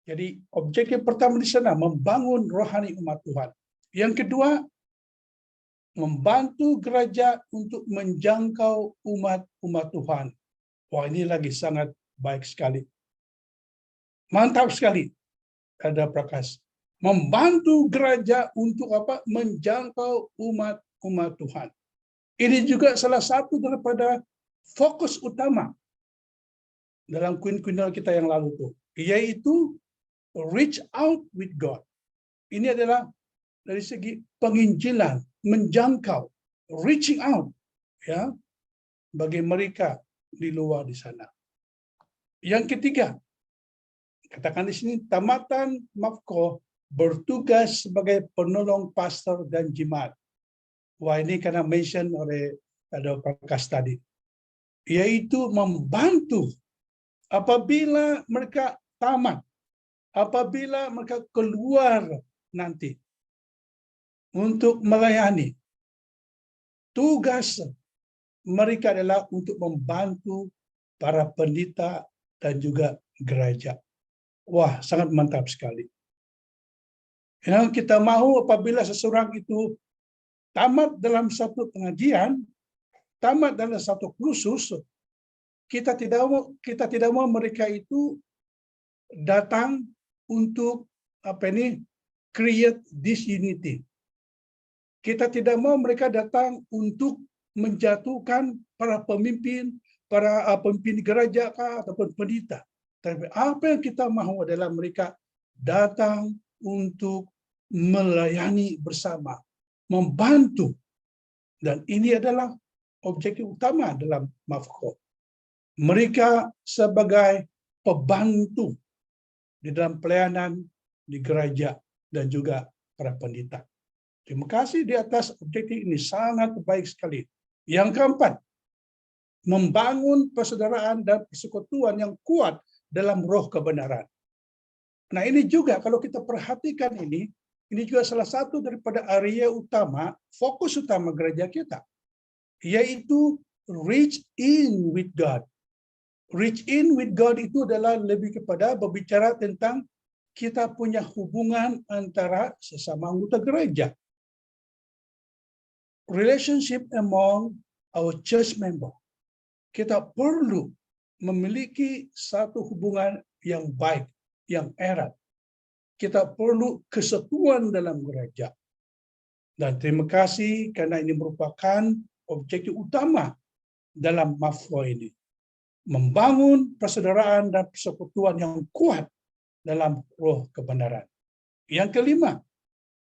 Jadi objektif pertama di sana membangun rohani umat Tuhan. Yang kedua, membantu gereja untuk menjangkau umat Tuhan. Wah, ini lagi sangat baik sekali. Mantap sekali. Elder Prakas. Membantu gereja untuk apa? Menjangkau umat Tuhan. Ini juga salah satu daripada fokus utama dalam kuil-kuil kita yang lalu tuh, yaitu reach out with God. Ini adalah dari segi penginjilan, menjangkau, reaching out, ya, bagi mereka di luar di sana. Yang ketiga, katakan di sini, tamatan Mafko bertugas sebagai penolong pastor dan jemaat. Wah, ini karena mention oleh Elder Prakas tadi, yaitu membantu apabila mereka tamat, apabila mereka keluar nanti untuk melayani. Tugas mereka adalah untuk membantu para pendeta dan juga gereja. Wah, sangat mantap sekali. Yang kita mau apabila seseorang itu tamat dalam satu pengajian, tamat dalam satu kursus, kita tidak mau mereka itu datang untuk create disunity. Kita tidak mau mereka datang untuk menjatuhkan para pemimpin, para pemimpin gereja ataupun pendeta. Tapi apa yang kita mau adalah mereka datang untuk melayani bersama, membantu. Dan ini adalah objektif utama dalam Mafko. Mereka sebagai pembantu di dalam pelayanan di gereja dan juga para pendeta. Terima kasih di atas objektif ini, sangat baik sekali. Yang keempat, membangun persaudaraan dan persekutuan yang kuat dalam roh kebenaran. Nah, ini juga kalau kita perhatikan ini juga salah satu daripada area utama, fokus utama gereja kita, yaitu reach in with God. Reach in with God itu adalah lebih kepada berbicara tentang kita punya hubungan antara sesama anggota gereja. Relationship among our church member. Kita perlu memiliki satu hubungan yang baik, yang erat. Kita perlu kesatuan dalam gereja. Dan terima kasih karena ini merupakan objektif utama dalam Mafko ini. Membangun persaudaraan dan persekutuan yang kuat dalam roh kebenaran. Yang kelima,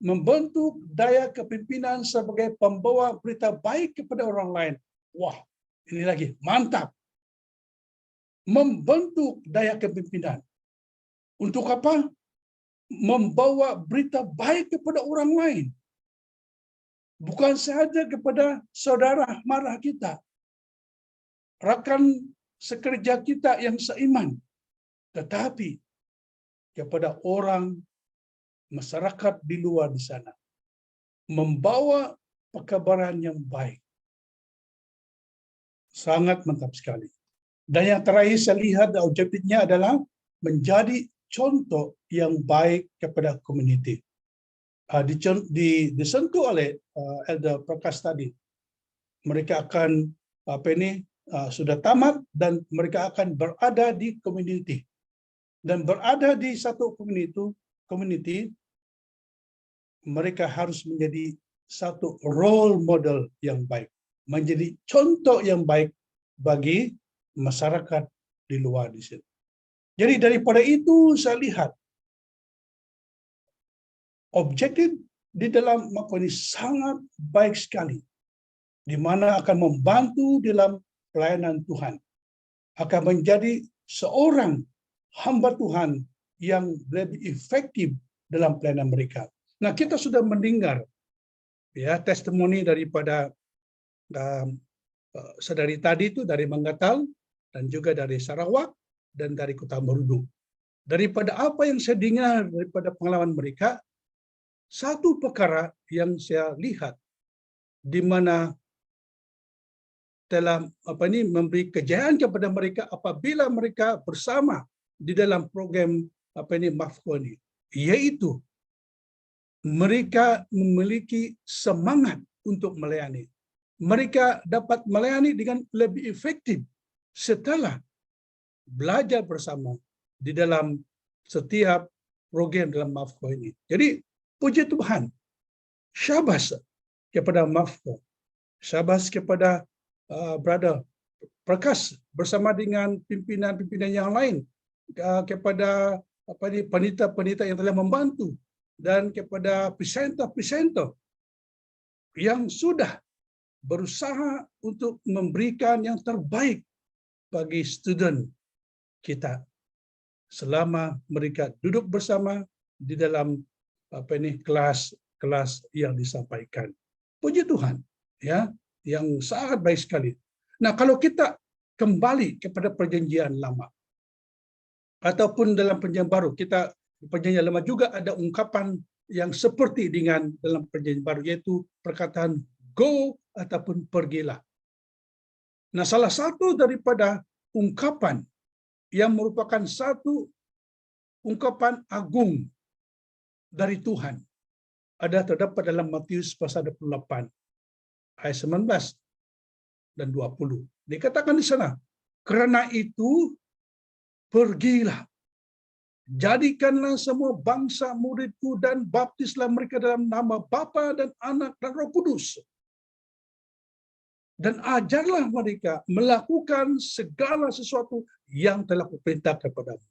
membentuk daya kepimpinan sebagai pembawa berita baik kepada orang lain. Wah, ini lagi, mantap. Membentuk daya kepimpinan. Untuk apa? Membawa berita baik kepada orang lain. Bukan saja kepada saudara mara kita, rekan sekerja kita yang seiman, tetapi kepada orang masyarakat di luar di sana. Membawa pekabaran yang baik. Sangat mantap sekali. Dan yang terakhir saya lihat objektifnya adalah menjadi contoh yang baik kepada komuniti. Disentuh oleh Elder Prakas tadi. Mereka akan sudah tamat dan mereka akan berada di komuniti. Dan berada di satu komuniti, mereka harus menjadi satu role model yang baik, menjadi contoh yang baik bagi masyarakat di luar di sini. Jadi daripada itu saya lihat objektif di dalam Mafko ini sangat baik sekali, di mana akan membantu dalam pelayanan Tuhan, akan menjadi seorang hamba Tuhan yang lebih efektif dalam pelayanan mereka. Nah, kita sudah mendengar ya testimoni daripada saudari tadi itu dari Manggatal dan juga dari Sarawak dan dari Kota Marudu. Daripada apa yang saya dengar daripada pengalaman mereka, satu perkara yang saya lihat di mana telah memberi kejayaan kepada mereka apabila mereka bersama di dalam program Mafko ini, yaitu mereka memiliki semangat untuk melayani. Mereka dapat melayani dengan lebih efektif setelah belajar bersama di dalam setiap program dalam MAFCO ini. Jadi puji Tuhan, syabas kepada MAFCO, syabas kepada Brother Prakas bersama dengan pimpinan-pimpinan yang lain, kepada penita-penita yang telah membantu, dan kepada presenter-presenter yang sudah berusaha untuk memberikan yang terbaik bagi student kita selama mereka duduk bersama di dalam kelas yang disampaikan. Puji Tuhan, ya, yang sangat baik sekali. Nah, kalau kita kembali kepada perjanjian lama ataupun dalam perjanjian baru, kita di perjanjian lama juga ada ungkapan yang seperti dengan dalam perjanjian baru, yaitu perkataan go ataupun pergilah. Nah, salah satu daripada ungkapan yang merupakan satu ungkapan agung dari Tuhan ada terdapat dalam Matius pasal 28 ayat 19 dan 20. Dikatakan di sana, karena itu pergilah, jadikanlah semua bangsa muridku dan baptislah mereka dalam nama Bapa dan Anak dan Roh Kudus. Dan ajarlah mereka melakukan segala sesuatu yang telah kuperintahkan kepadamu.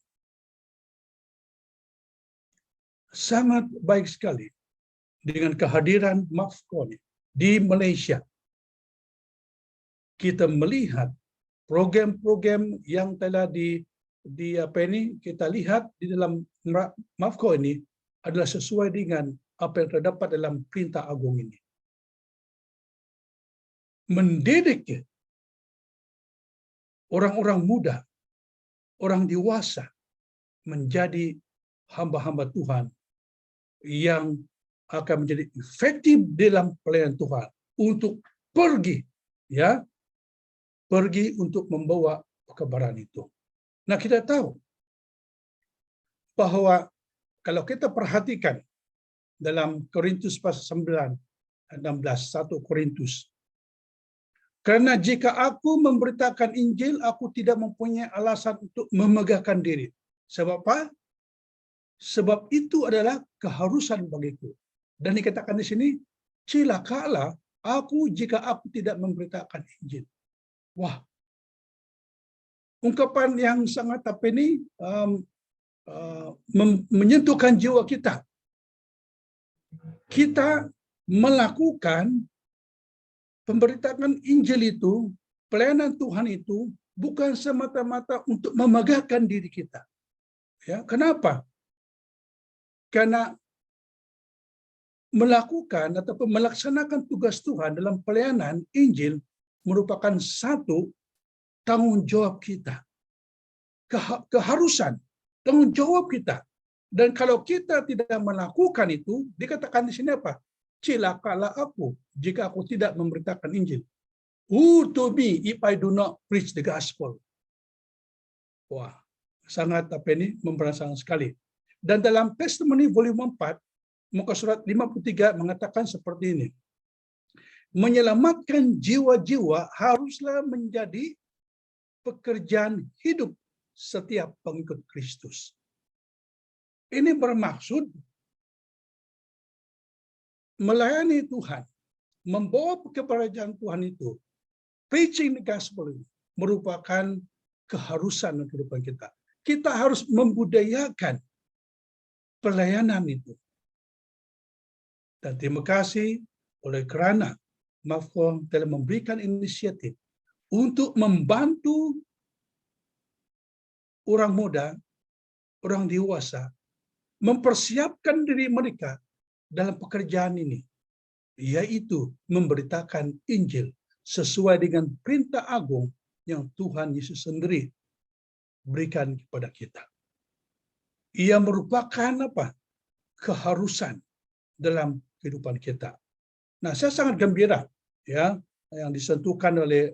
Sangat baik sekali dengan kehadiran MAFCO di Malaysia. Kita melihat program-program yang telah kita lihat di dalam MAFCO ini adalah sesuai dengan apa yang terdapat dalam perintah agung ini. Mendidik orang-orang muda, orang dewasa menjadi hamba-hamba Tuhan yang akan menjadi efektif dalam pelayanan Tuhan untuk pergi, ya, pergi untuk membawa kebenaran itu. Nah, kita tahu bahwa kalau kita perhatikan dalam Korintus pasal 9, 16, 1 Korintus, karena jika aku memberitakan Injil, aku tidak mempunyai alasan untuk memegahkan diri. Sebab apa? Sebab itu adalah keharusan bagiku. Dan dikatakan di sini, celakalah aku jika aku tidak memberitakan Injil. Wah, ungkapan yang sangat menyentuhkan jiwa kita. Kita melakukan pemberitaan Injil itu, pelayanan Tuhan itu bukan semata-mata untuk memegahkan diri kita. Ya, kenapa? Karena melakukan ataupun melaksanakan tugas Tuhan dalam pelayanan Injil merupakan satu tanggung jawab kita, keharusan, tanggung jawab kita. Dan kalau kita tidak melakukan itu, dikatakan di sini apa? Celakalah aku jika aku tidak memberitakan Injil. Woe to me if I do not preach the gospel. Wah, sangat memperasaan sekali. Dan dalam Testimony volume 4, muka surat 53 mengatakan seperti ini. Menyelamatkan jiwa-jiwa haruslah menjadi pekerjaan hidup setiap pengikut Kristus. Ini bermaksud melayani Tuhan, membawa kepercayaan Tuhan itu, preaching the gospel ini merupakan keharusan dalam kehidupan kita. Kita harus membudayakan pelayanan itu. Dan terima kasih oleh kerana MAFCO telah memberikan inisiatif untuk membantu orang muda, orang dewasa, mempersiapkan diri mereka dalam pekerjaan ini, yaitu memberitakan Injil sesuai dengan perintah agung yang Tuhan Yesus sendiri berikan kepada kita. Ia merupakan apa? Keharusan dalam kehidupan kita. Nah, saya sangat gembira ya yang disentuhkan oleh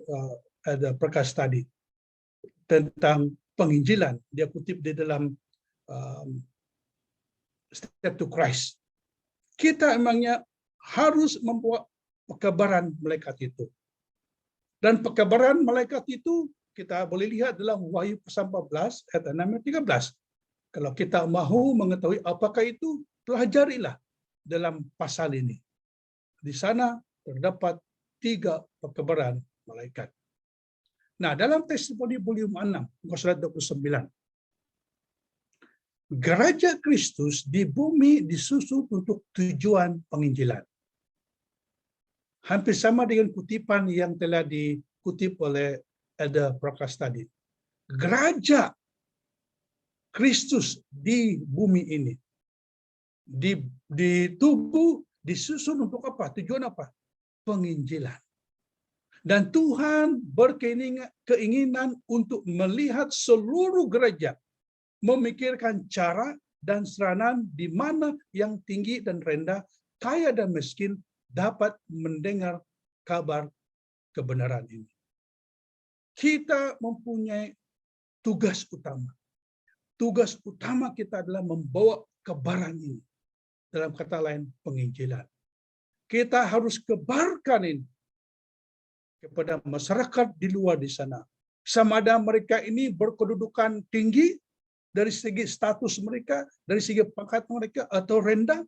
Prakas tadi tentang penginjilan. Dia kutip di dalam Step to Christ. Kita emangnya harus membawa pekabaran malaikat itu. Dan pekabaran malaikat itu kita boleh lihat dalam Wahyu pasal 14 ayat 6 13. Kalau kita mahu mengetahui apakah itu, pelajarilah dalam pasal ini. Di sana terdapat 3 perkabaran malaikat. Nah, dalam testimoni volume 6, muka surat 29, gereja Kristus di bumi disusun untuk tujuan penginjilan. Hampir sama dengan kutipan yang telah dikutip oleh Elder Prakas tadi. Gereja Kristus di bumi ini, di tubuh disusun untuk apa? Tujuan apa? Penginjilan. Dan Tuhan berkeinginan untuk melihat seluruh gereja memikirkan cara dan seranan di mana yang tinggi dan rendah, kaya dan miskin dapat mendengar kabar kebenaran ini. Kita mempunyai tugas utama. Tugas utama kita adalah membawa kebenaran ini. Dalam kata lain, penginjilan. Kita harus kebarkan ini kepada masyarakat di luar di sana. Sama ada mereka ini berkedudukan tinggi dari segi status mereka, dari segi pangkat mereka, atau rendah,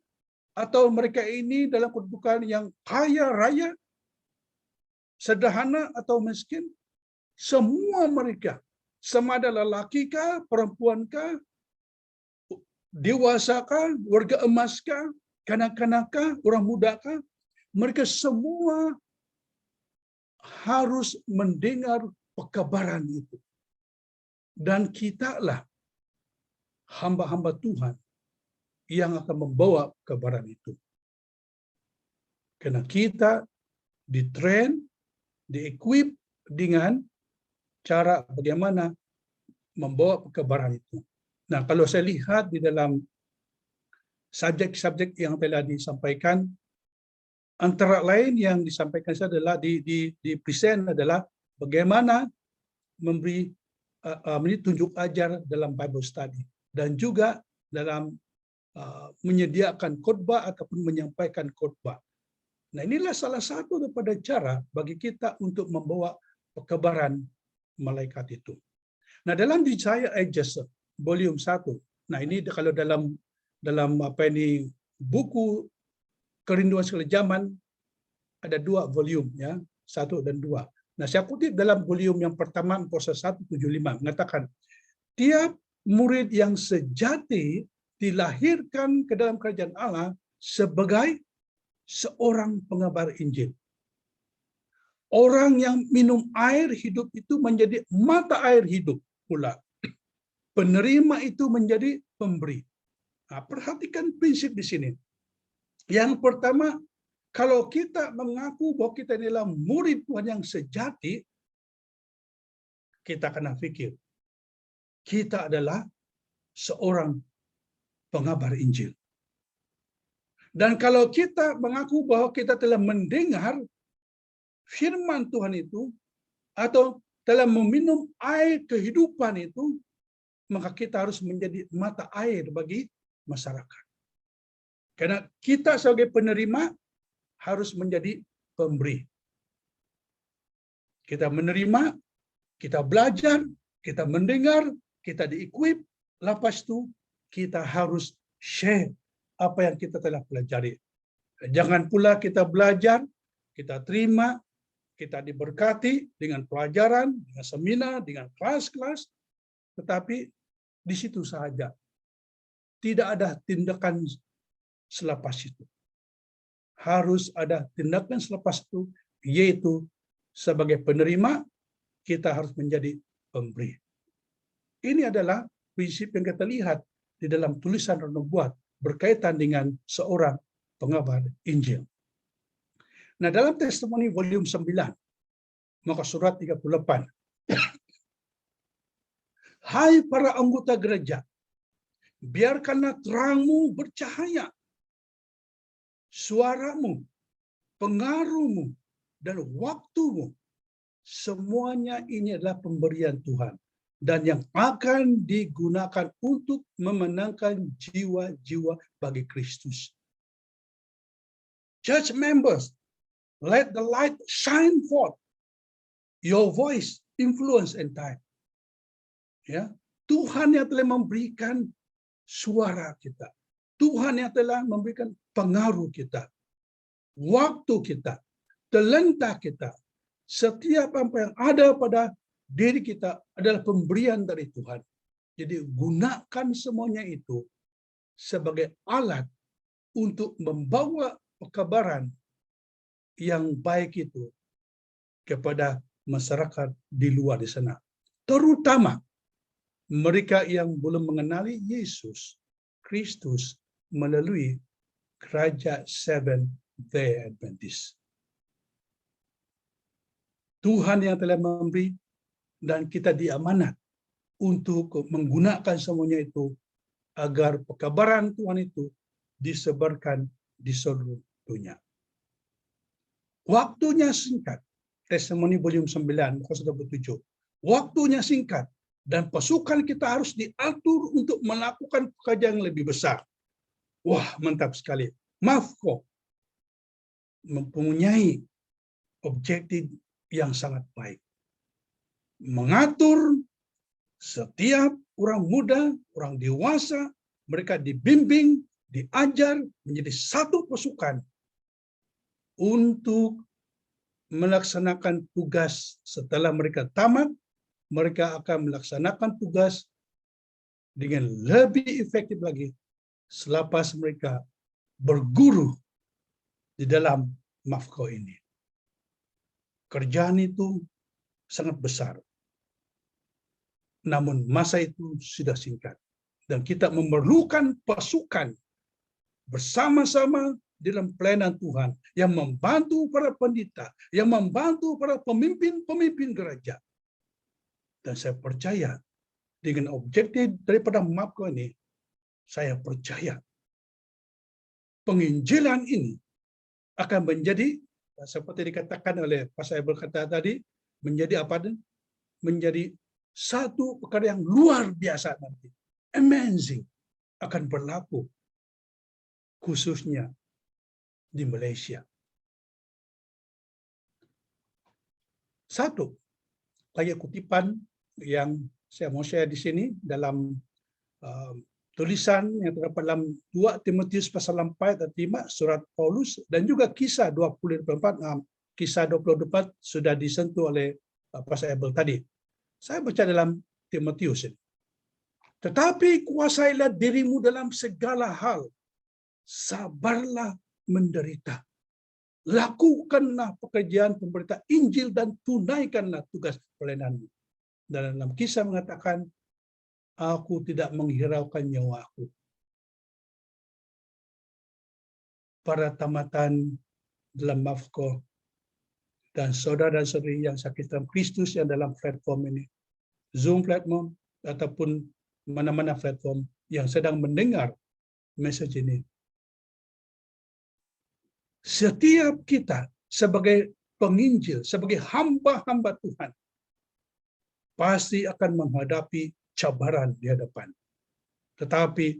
atau mereka ini dalam kedudukan yang kaya raya, sederhana atau miskin. Semua mereka, sama ada lelaki kah, perempuan kah, dewasa kah, warga emas kah, kanak-kanak kah, orang muda kah, mereka semua harus mendengar pekabaran itu. Dan kitalah hamba-hamba Tuhan yang akan membawa kebenaran itu. Karena kita ditrain, di-equip dengan cara bagaimana membawa kebenaran itu. Nah, kalau saya lihat di dalam subjek-subjek yang telah disampaikan, antara lain yang disampaikan saya adalah di present adalah bagaimana memberi tunjuk ajar dalam Bible study, dan juga dalam menyediakan khotbah ataupun menyampaikan khotbah. Nah, inilah salah satu daripada cara bagi kita untuk membawa kebenaran malaikat itu. Nah, dalam Yesaya volume 1. Nah, ini kalau dalam apa ini buku Kerinduan Segala Zaman ada 2 volume ya, 1 dan 2. Nah, saya kutip dalam volume yang pertama pasal 175 mengatakan, tiap murid yang sejati dilahirkan ke dalam kerajaan Allah sebagai seorang pengabar Injil. Orang yang minum air hidup itu menjadi mata air hidup pula. Penerima itu menjadi pemberi. Nah, perhatikan prinsip di sini. Yang pertama, kalau kita mengaku bahwa kita adalah murid Tuhan yang sejati, kita kena fikir, kita adalah seorang pengabar Injil. Dan kalau kita mengaku bahwa kita telah mendengar firman Tuhan itu, atau telah meminum air kehidupan itu, maka kita harus menjadi mata air bagi masyarakat. Karena kita sebagai penerima harus menjadi pemberi. Kita menerima, kita belajar, kita mendengar, kita di-equip, lepas itu kita harus share apa yang kita telah pelajari. Jangan pula kita belajar, kita terima, kita diberkati dengan pelajaran, dengan seminar, dengan kelas-kelas, tetapi di situ saja. Tidak ada tindakan selepas itu. Harus ada tindakan selepas itu, yaitu sebagai penerima, kita harus menjadi pemberi. Ini adalah prinsip yang kita lihat di dalam tulisan nubuat berkaitan dengan seorang pengabar Injil. Nah, dalam testimoni volume 9, maka surat 38. Hai para anggota gereja, biarkanlah terangmu bercahaya. Suaramu, pengaruhmu, dan waktumu, semuanya ini adalah pemberian Tuhan. Dan yang akan digunakan untuk memenangkan jiwa-jiwa bagi Kristus. Church members, let the light shine forth. Your voice, influence, and time. Ya, Tuhan yang telah memberikan suara kita. Tuhan yang telah memberikan pengaruh kita, waktu kita, talenta kita. Setiap apa yang ada pada diri kita adalah pemberian dari Tuhan. Jadi gunakan semuanya itu sebagai alat untuk membawa pekabaran yang baik itu kepada masyarakat di luar di sana. Terutama mereka yang belum mengenali Yesus Kristus melalui gereja Seventh-day Adventist. Tuhan yang telah memberi dan kita diamanat untuk menggunakan semuanya itu agar pekabaran Tuhan itu disebarkan di seluruh dunia. Waktunya singkat. Testimoni volume 9, 127. Waktunya singkat dan pasukan kita harus diatur untuk melakukan pekerjaan yang lebih besar. Wah, mantap sekali. MAVCO mempunyai objektif yang sangat baik. Mengatur setiap orang muda, orang dewasa, mereka dibimbing, diajar menjadi satu pasukan untuk melaksanakan tugas. Setelah mereka tamat, mereka akan melaksanakan tugas dengan lebih efektif lagi selepas mereka berguru di dalam MAVCO ini. Kerjaan itu sangat besar. Namun masa itu sudah singkat. Dan kita memerlukan pasukan bersama-sama dalam pelayanan Tuhan yang membantu para pendeta, yang membantu para pemimpin-pemimpin gereja. Dan saya percaya dengan objektif daripada MAVCO ini, saya percaya penginjilan ini akan menjadi seperti dikatakan oleh Pastor Abel kata tadi, menjadi apa? Menjadi satu perkara yang luar biasa nanti. Amazing akan berlaku khususnya di Malaysia. Satu lagi kutipan yang saya mau share di sini dalam tulisan yang terdapat dalam 2 Timotius pasal 4 dan 5 surat Paulus dan juga kisah 24, kisah 24 sudah disentuh oleh Pastor Abel tadi. Saya baca dalam Timotius ini. Tetapi kuasailah dirimu dalam segala hal. Sabarlah menderita. Lakukanlah pekerjaan pemberita Injil dan tunaikanlah tugas pelayananmu. Dan dalam kisah mengatakan, aku tidak menghiraukan nyawaku. Para tamatan dalam MAVCO dan saudara dan saudari yang sakit dalam Kristus yang dalam platform ini, Zoom platform ataupun mana-mana platform yang sedang mendengar message ini. Setiap kita sebagai penginjil, sebagai hamba-hamba Tuhan, pasti akan menghadapi cabaran di hadapan. Tetapi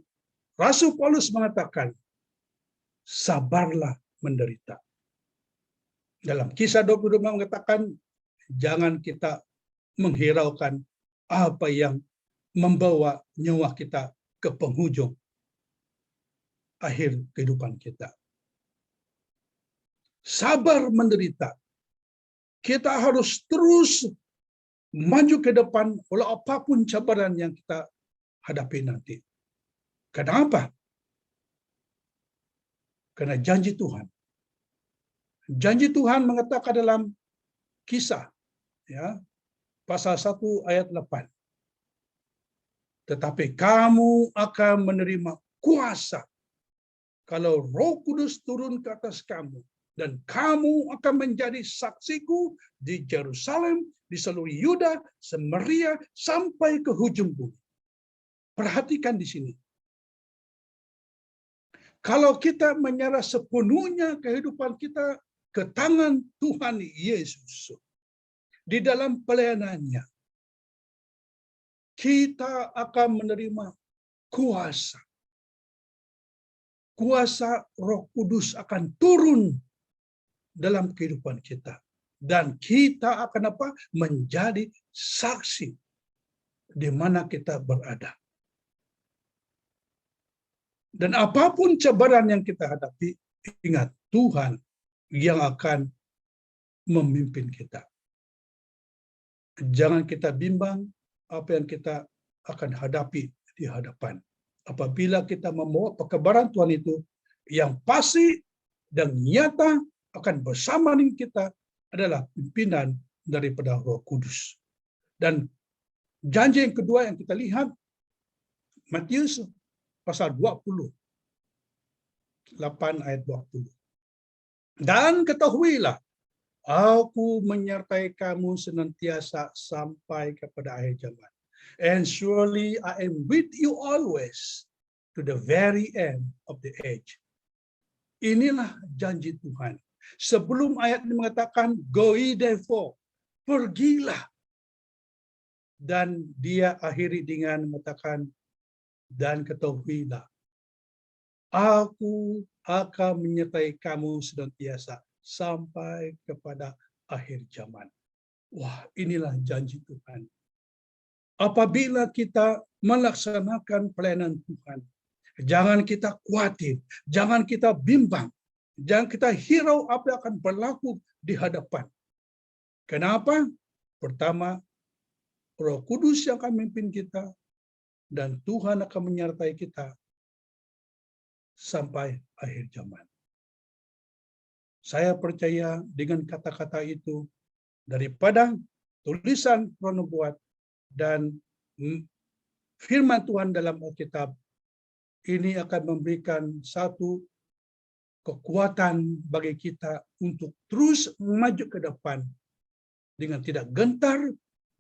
Rasul Paulus mengatakan, sabarlah menderita. Dalam kisah 22 mengatakan, jangan kita menghiraukan apa yang membawa nyawa kita ke penghujung akhir kehidupan kita. Sabar menderita. Kita harus terus maju ke depan oleh apapun cabaran yang kita hadapi nanti. Kenapa? Karena janji Tuhan. Janji Tuhan mengatakan dalam kisah ya, pasal 1 ayat 8. Tetapi kamu akan menerima kuasa kalau Roh Kudus turun ke atas kamu. Dan kamu akan menjadi saksiku di Yerusalem, di seluruh Yuda, Samaria, sampai ke hujung bumi. Perhatikan di sini. Kalau kita menyerah sepenuhnya kehidupan kita ke tangan Tuhan Yesus, di dalam pelayanannya, kita akan menerima kuasa. Kuasa Roh Kudus akan turun dalam kehidupan kita. Dan kita akan apa? Menjadi saksi di mana kita berada. Dan apapun cabaran yang kita hadapi, ingat Tuhan yang akan memimpin kita. Jangan kita bimbang apa yang kita akan hadapi di hadapan. Apabila kita membawa perkabaran Tuhan itu yang pasti dan nyata akan bersama dengan kita adalah pimpinan daripada Roh Kudus. Dan janji yang kedua yang kita lihat, Matius pasal 20, 8 ayat 20. Dan ketahuilah, aku menyertai kamu senantiasa sampai kepada akhir zaman. And surely I am with you always to the very end of the age. Inilah janji Tuhan. Sebelum ayat ini mengatakan, go ye therefore, pergilah. Dan dia akhiri dengan mengatakan, dan ketahuilah, aku akan menyertai kamu senantiasa sampai kepada akhir zaman. Wah, inilah janji Tuhan. Apabila kita melaksanakan pelayanan Tuhan, jangan kita khawatir, jangan kita bimbang, jangan kita hirau apa yang akan berlaku di hadapan. Kenapa? Pertama, Roh Kudus yang akan memimpin kita, dan Tuhan akan menyertai kita sampai akhir zaman. Saya percaya dengan kata-kata itu daripada tulisan penubuat dan firman Tuhan dalam Alkitab, ini akan memberikan satu kekuatan bagi kita untuk terus maju ke depan dengan tidak gentar,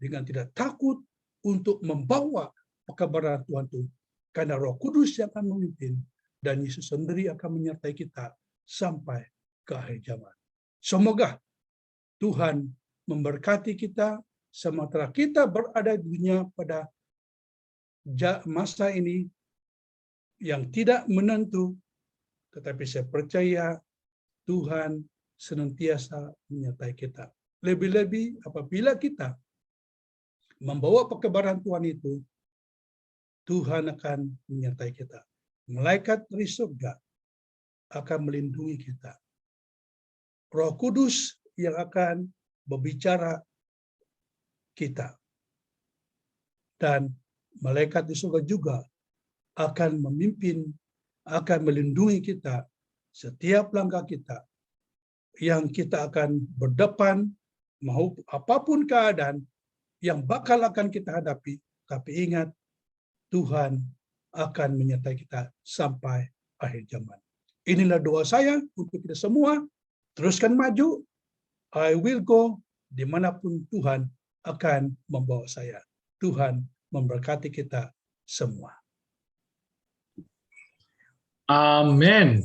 dengan tidak takut untuk membawa perkabaran Tuhan itu. Karena Roh Kudus yang akan memimpin dan Yesus sendiri akan menyertai kita sampai ke akhir zaman. Semoga Tuhan memberkati kita sementara kita berada di dunia pada masa ini yang tidak menentu, tetapi saya percaya Tuhan senantiasa menyertai kita. Lebih-lebih apabila kita membawa perkabaran Tuhan itu, Tuhan akan menyertai kita. Malaikat dari surga akan melindungi kita. Roh Kudus yang akan berbicara kita. Dan malaikat di surga juga akan memimpin, akan melindungi kita setiap langkah kita yang kita akan berdepan, mau apapun keadaan yang bakal akan kita hadapi. Tapi ingat, Tuhan akan menyertai kita sampai akhir zaman. Inilah doa saya untuk kita semua. Teruskan maju. I will go dimanapun Tuhan akan membawa saya. Tuhan memberkati kita semua. Amin.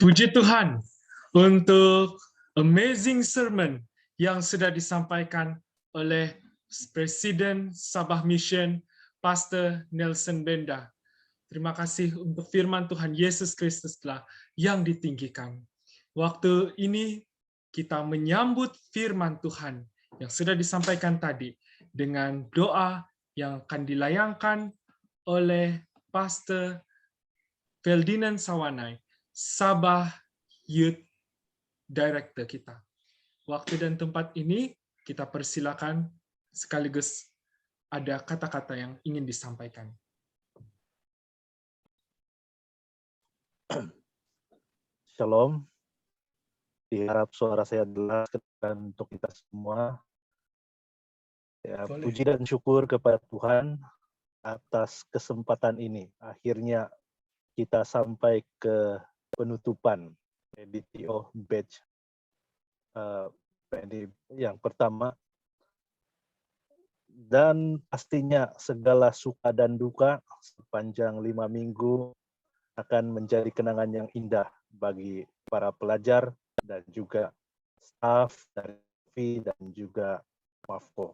Puji Tuhan untuk amazing sermon yang sudah disampaikan oleh Presiden Sabah Mission, Pastor Nelson Benda. Terima kasih untuk firman Tuhan Yesus Kristus telah yang ditinggikan. Waktu ini kita menyambut firman Tuhan yang sudah disampaikan tadi dengan doa yang akan dilayangkan oleh Pastor Ferdinand Sawanai, Sabah Youth Director kita. Waktu dan tempat ini kita persilakan sekaligus ada kata-kata yang ingin disampaikan. Shalom. Diharap suara saya jelas untuk kita semua. Ya, puji dan syukur kepada Tuhan atas kesempatan ini. Akhirnya kita sampai ke penutupan EDTO batch yang pertama. Dan pastinya segala suka dan duka sepanjang 5 minggu akan menjadi kenangan yang indah bagi para pelajar dan juga staf dari FI dan juga MAFCO.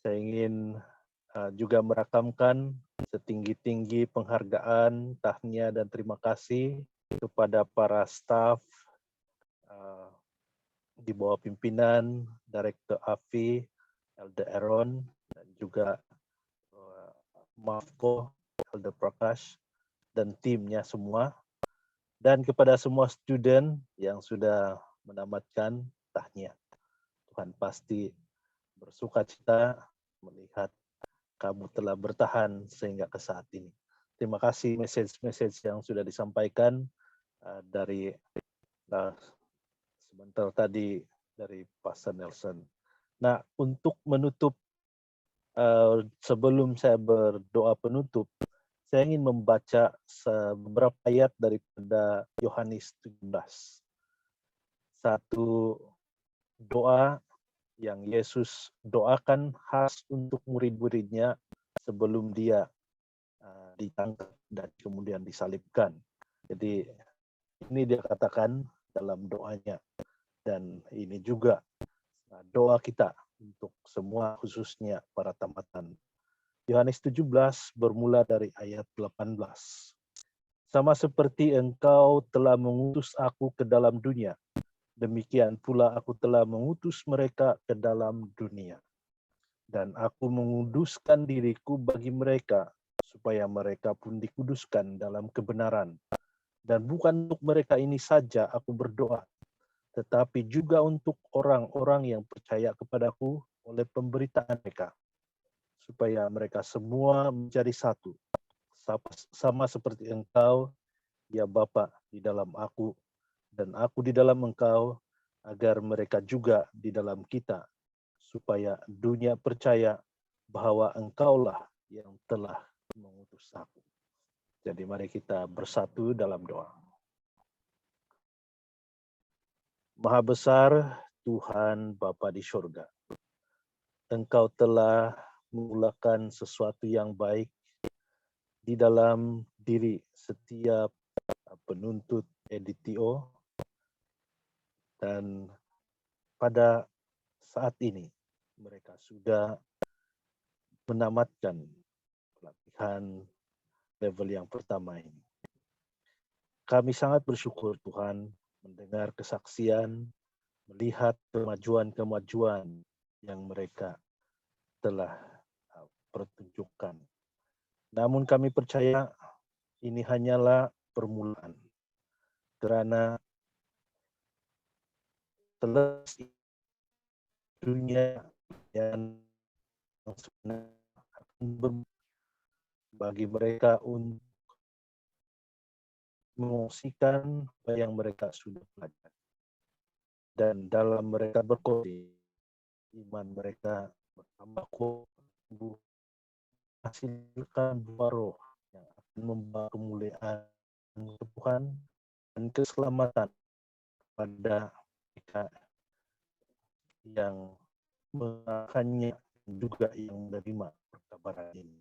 Saya ingin juga merakamkan setinggi-tinggi penghargaan, tahniah dan terima kasih kepada para staf di bawah pimpinan Direktur AFI, Elder Aaron, dan juga MAFCO, Elder Prakash dan timnya semua, dan kepada semua student yang sudah menamatkan tahniah. Tuhan pasti bersuka cita melihat kamu telah bertahan sehingga ke saat ini. Terima kasih message-message yang sudah disampaikan dari sebentar tadi dari Pastor Nelson. Nah, untuk menutup, sebelum saya berdoa penutup, saya ingin membaca beberapa ayat daripada Yohanes 17. Satu doa yang Yesus doakan khas untuk murid-muridnya sebelum dia ditangkap dan kemudian disalibkan. Jadi ini dia katakan dalam doanya, dan ini juga doa kita untuk semua, khususnya para tamatan. Yohanes 17 bermula dari ayat 18. Sama seperti engkau telah mengutus aku ke dalam dunia, demikian pula aku telah mengutus mereka ke dalam dunia. Dan aku menguduskan diriku bagi mereka, supaya mereka pun dikuduskan dalam kebenaran. Dan bukan untuk mereka ini saja aku berdoa, tetapi juga untuk orang-orang yang percaya kepadaku oleh pemberitaan mereka, supaya mereka semua menjadi satu, sama seperti engkau, ya Bapa, di dalam aku, dan aku di dalam engkau, agar mereka juga di dalam kita, supaya dunia percaya bahwa engkaulah yang telah mengutus aku. Jadi mari kita bersatu dalam doa. Maha besar Tuhan Bapa di surga, Engkau telah memulakan sesuatu yang baik di dalam diri setiap penuntut EDTO, dan pada saat ini mereka sudah menamatkan pelatihan level yang pertama ini. Kami sangat bersyukur Tuhan mendengar kesaksian, melihat kemajuan-kemajuan yang mereka telah pertunjukkan. Namun kami percaya ini hanyalah permulaan, karena selesai dunia yang sebenarnya akan bagi mereka untuk mengungsikan apa yang mereka sudah pelajari. Dan dalam mereka berkode, iman mereka bertambah tumbuh, hasilkan buah roh yang akan membawa kemuliaan Tuhan dan keselamatan pada mereka yang mengakannya juga yang menerima perkabaran ini.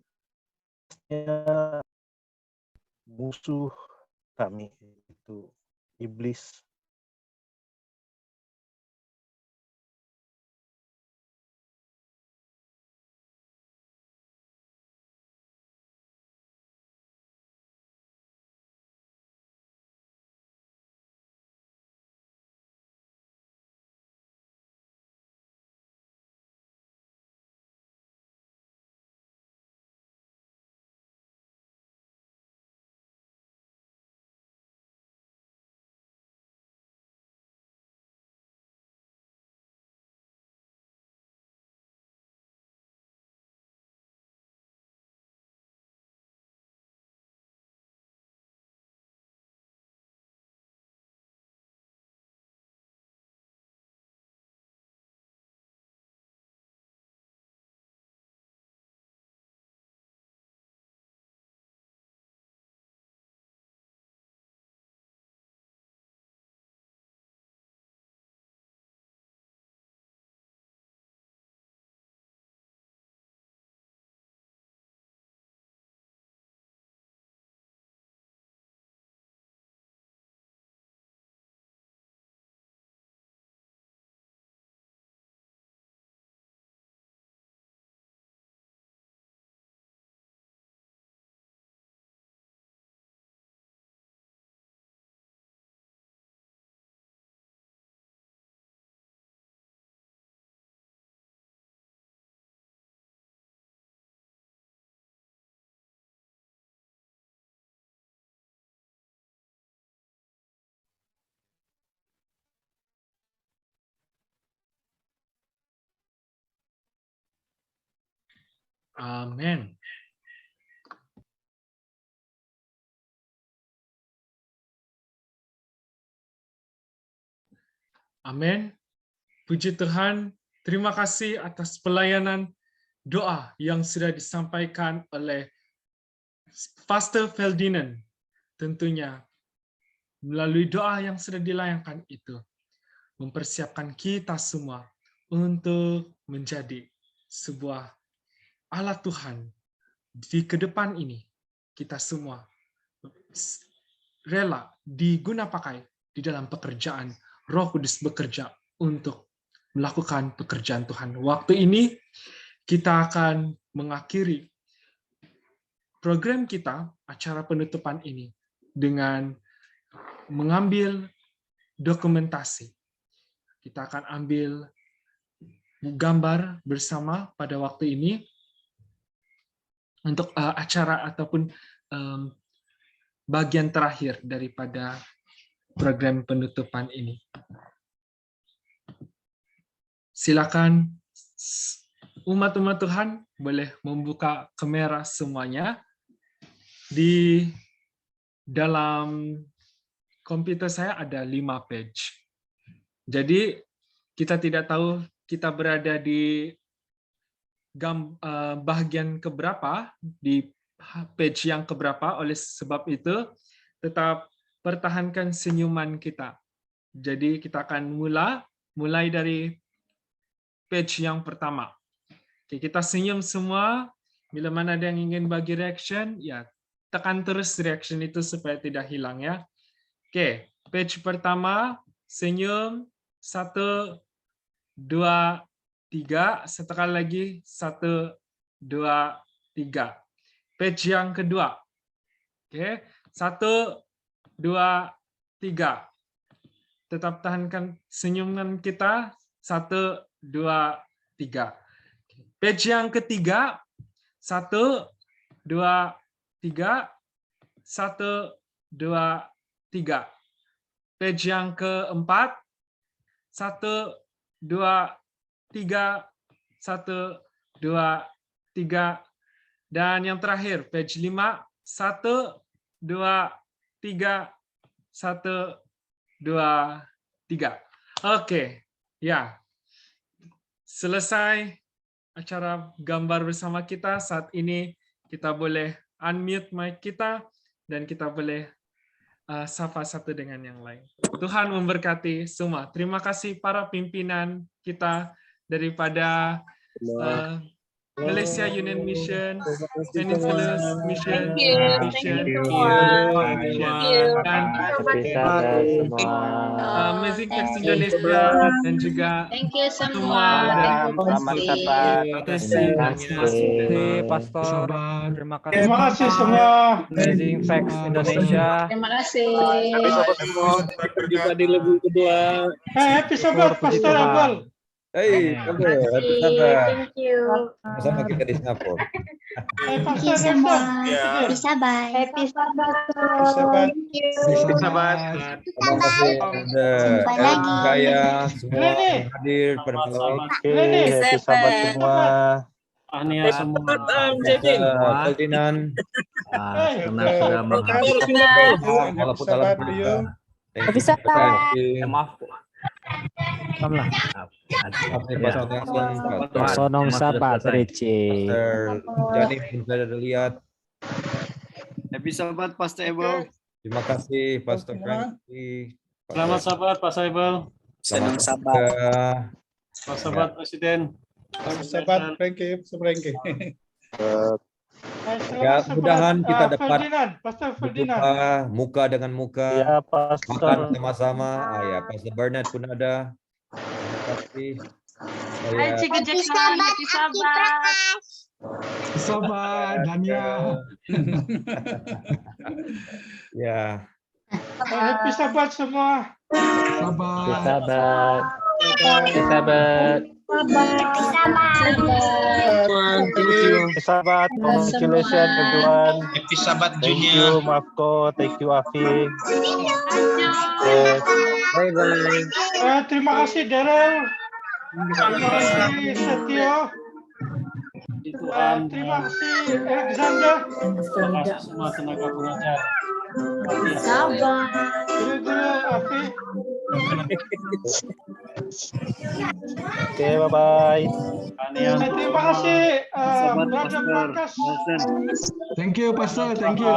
Musuh kami itu iblis Amin. Amin. Puji Tuhan, terima kasih atas pelayanan doa yang sudah disampaikan oleh Pastor Ferdinand. Tentunya melalui doa yang sudah dilayangkan itu, mempersiapkan kita semua untuk menjadi sebuah alat Tuhan di kedepan ini. Kita semua rela diguna pakai di dalam pekerjaan Roh Kudus bekerja untuk melakukan pekerjaan Tuhan. Waktu ini kita akan mengakhiri program kita, acara penutupan ini, dengan mengambil dokumentasi. Kita akan ambil gambar bersama pada waktu ini untuk acara ataupun bagian terakhir daripada program penutupan ini. Silakan umat-umat Tuhan boleh membuka kamera semuanya. Di dalam komputer saya ada 5 page. Jadi kita tidak tahu kita berada di bagian keberapa, di page yang keberapa. Oleh sebab itu, tetap pertahankan senyuman kita. Jadi kita akan mulai dari page yang pertama. Oke, kita senyum semua. Bila mana ada yang ingin bagi reaction, ya tekan terus reaction itu supaya tidak hilang ya. Oke, page pertama, senyum, 1, 2, 3, sekali lagi, 1, 2, 3. Page yang kedua. Oke, 1, 2, 3. Tetap tahankan senyuman kita, 1, 2, 3. Page yang ketiga, 1, 2, 3, 1, 2, 3. Page yang keempat, 1, 2, 3, 1, 2, 3. Dan yang terakhir, page 5, 1, 2, 3, 1, 2, 3. Oke, ya. Selesai acara gambar bersama kita. Saat ini kita boleh unmute mic kita dan kita boleh sapa satu dengan yang lain. Tuhan memberkati semua. Terima kasih para pimpinan kita daripada Malaysia Union Mission, Peninsula Mission, dan Amazing Facts Indonesia, dan juga semua Pastor. Terima kasih semua. Amazing Facts Indonesia. Terima kasih. Di lagu kedua. Happy Sabat, Pastor Abel. Hey, Thank you. sama kita di Singapura. Thank you semua. Happy Sabat. Happy Sabat. Happy Sabat. Terima kasih ada saya semua yang hadir pada malam ini. Happy Sabat semua. Ania semua. Ferdinand. Karena sudah Walaupun dalam Happy Sabat. maaf. Kamlah. Sonong Sabat Reci. Jadi pun saya sudah lihat. Happy Sabat Pastor Ebel. Terima kasih Pastor Frankie. Selamat Sabat Pastor Ebel. Senang Sabat. Selamat Sabat Presiden. Selamat Sabat, Frankie. Ya, mudahan kita dapat Pastor berjumpa muka dengan muka, Ya, makan Pastor. sama-sama. Ya, Pastor Bernard pun ada. Terima kasih. Happy Sabat. Sahabat Dania. Ya, Happy Sabat semua. Sahabat. Sabat. Sabat. Sabat, congratulations everyone. Happy Sabat Thank Junior. you Marco, thank you Afi. Yes. Bye-bye. Terima kasih Daryl. Terima kasih Setio. Puji Tuhan. Terima kasih Alexander. Terima kasih semua tenaga pengajar. Sabar. Guru-guru Afi. Oke, bye-bye. Kalian Terima kasih Sahabat Brother Pastor Marcus. Nelson. Thank you, Pastor. Thank you.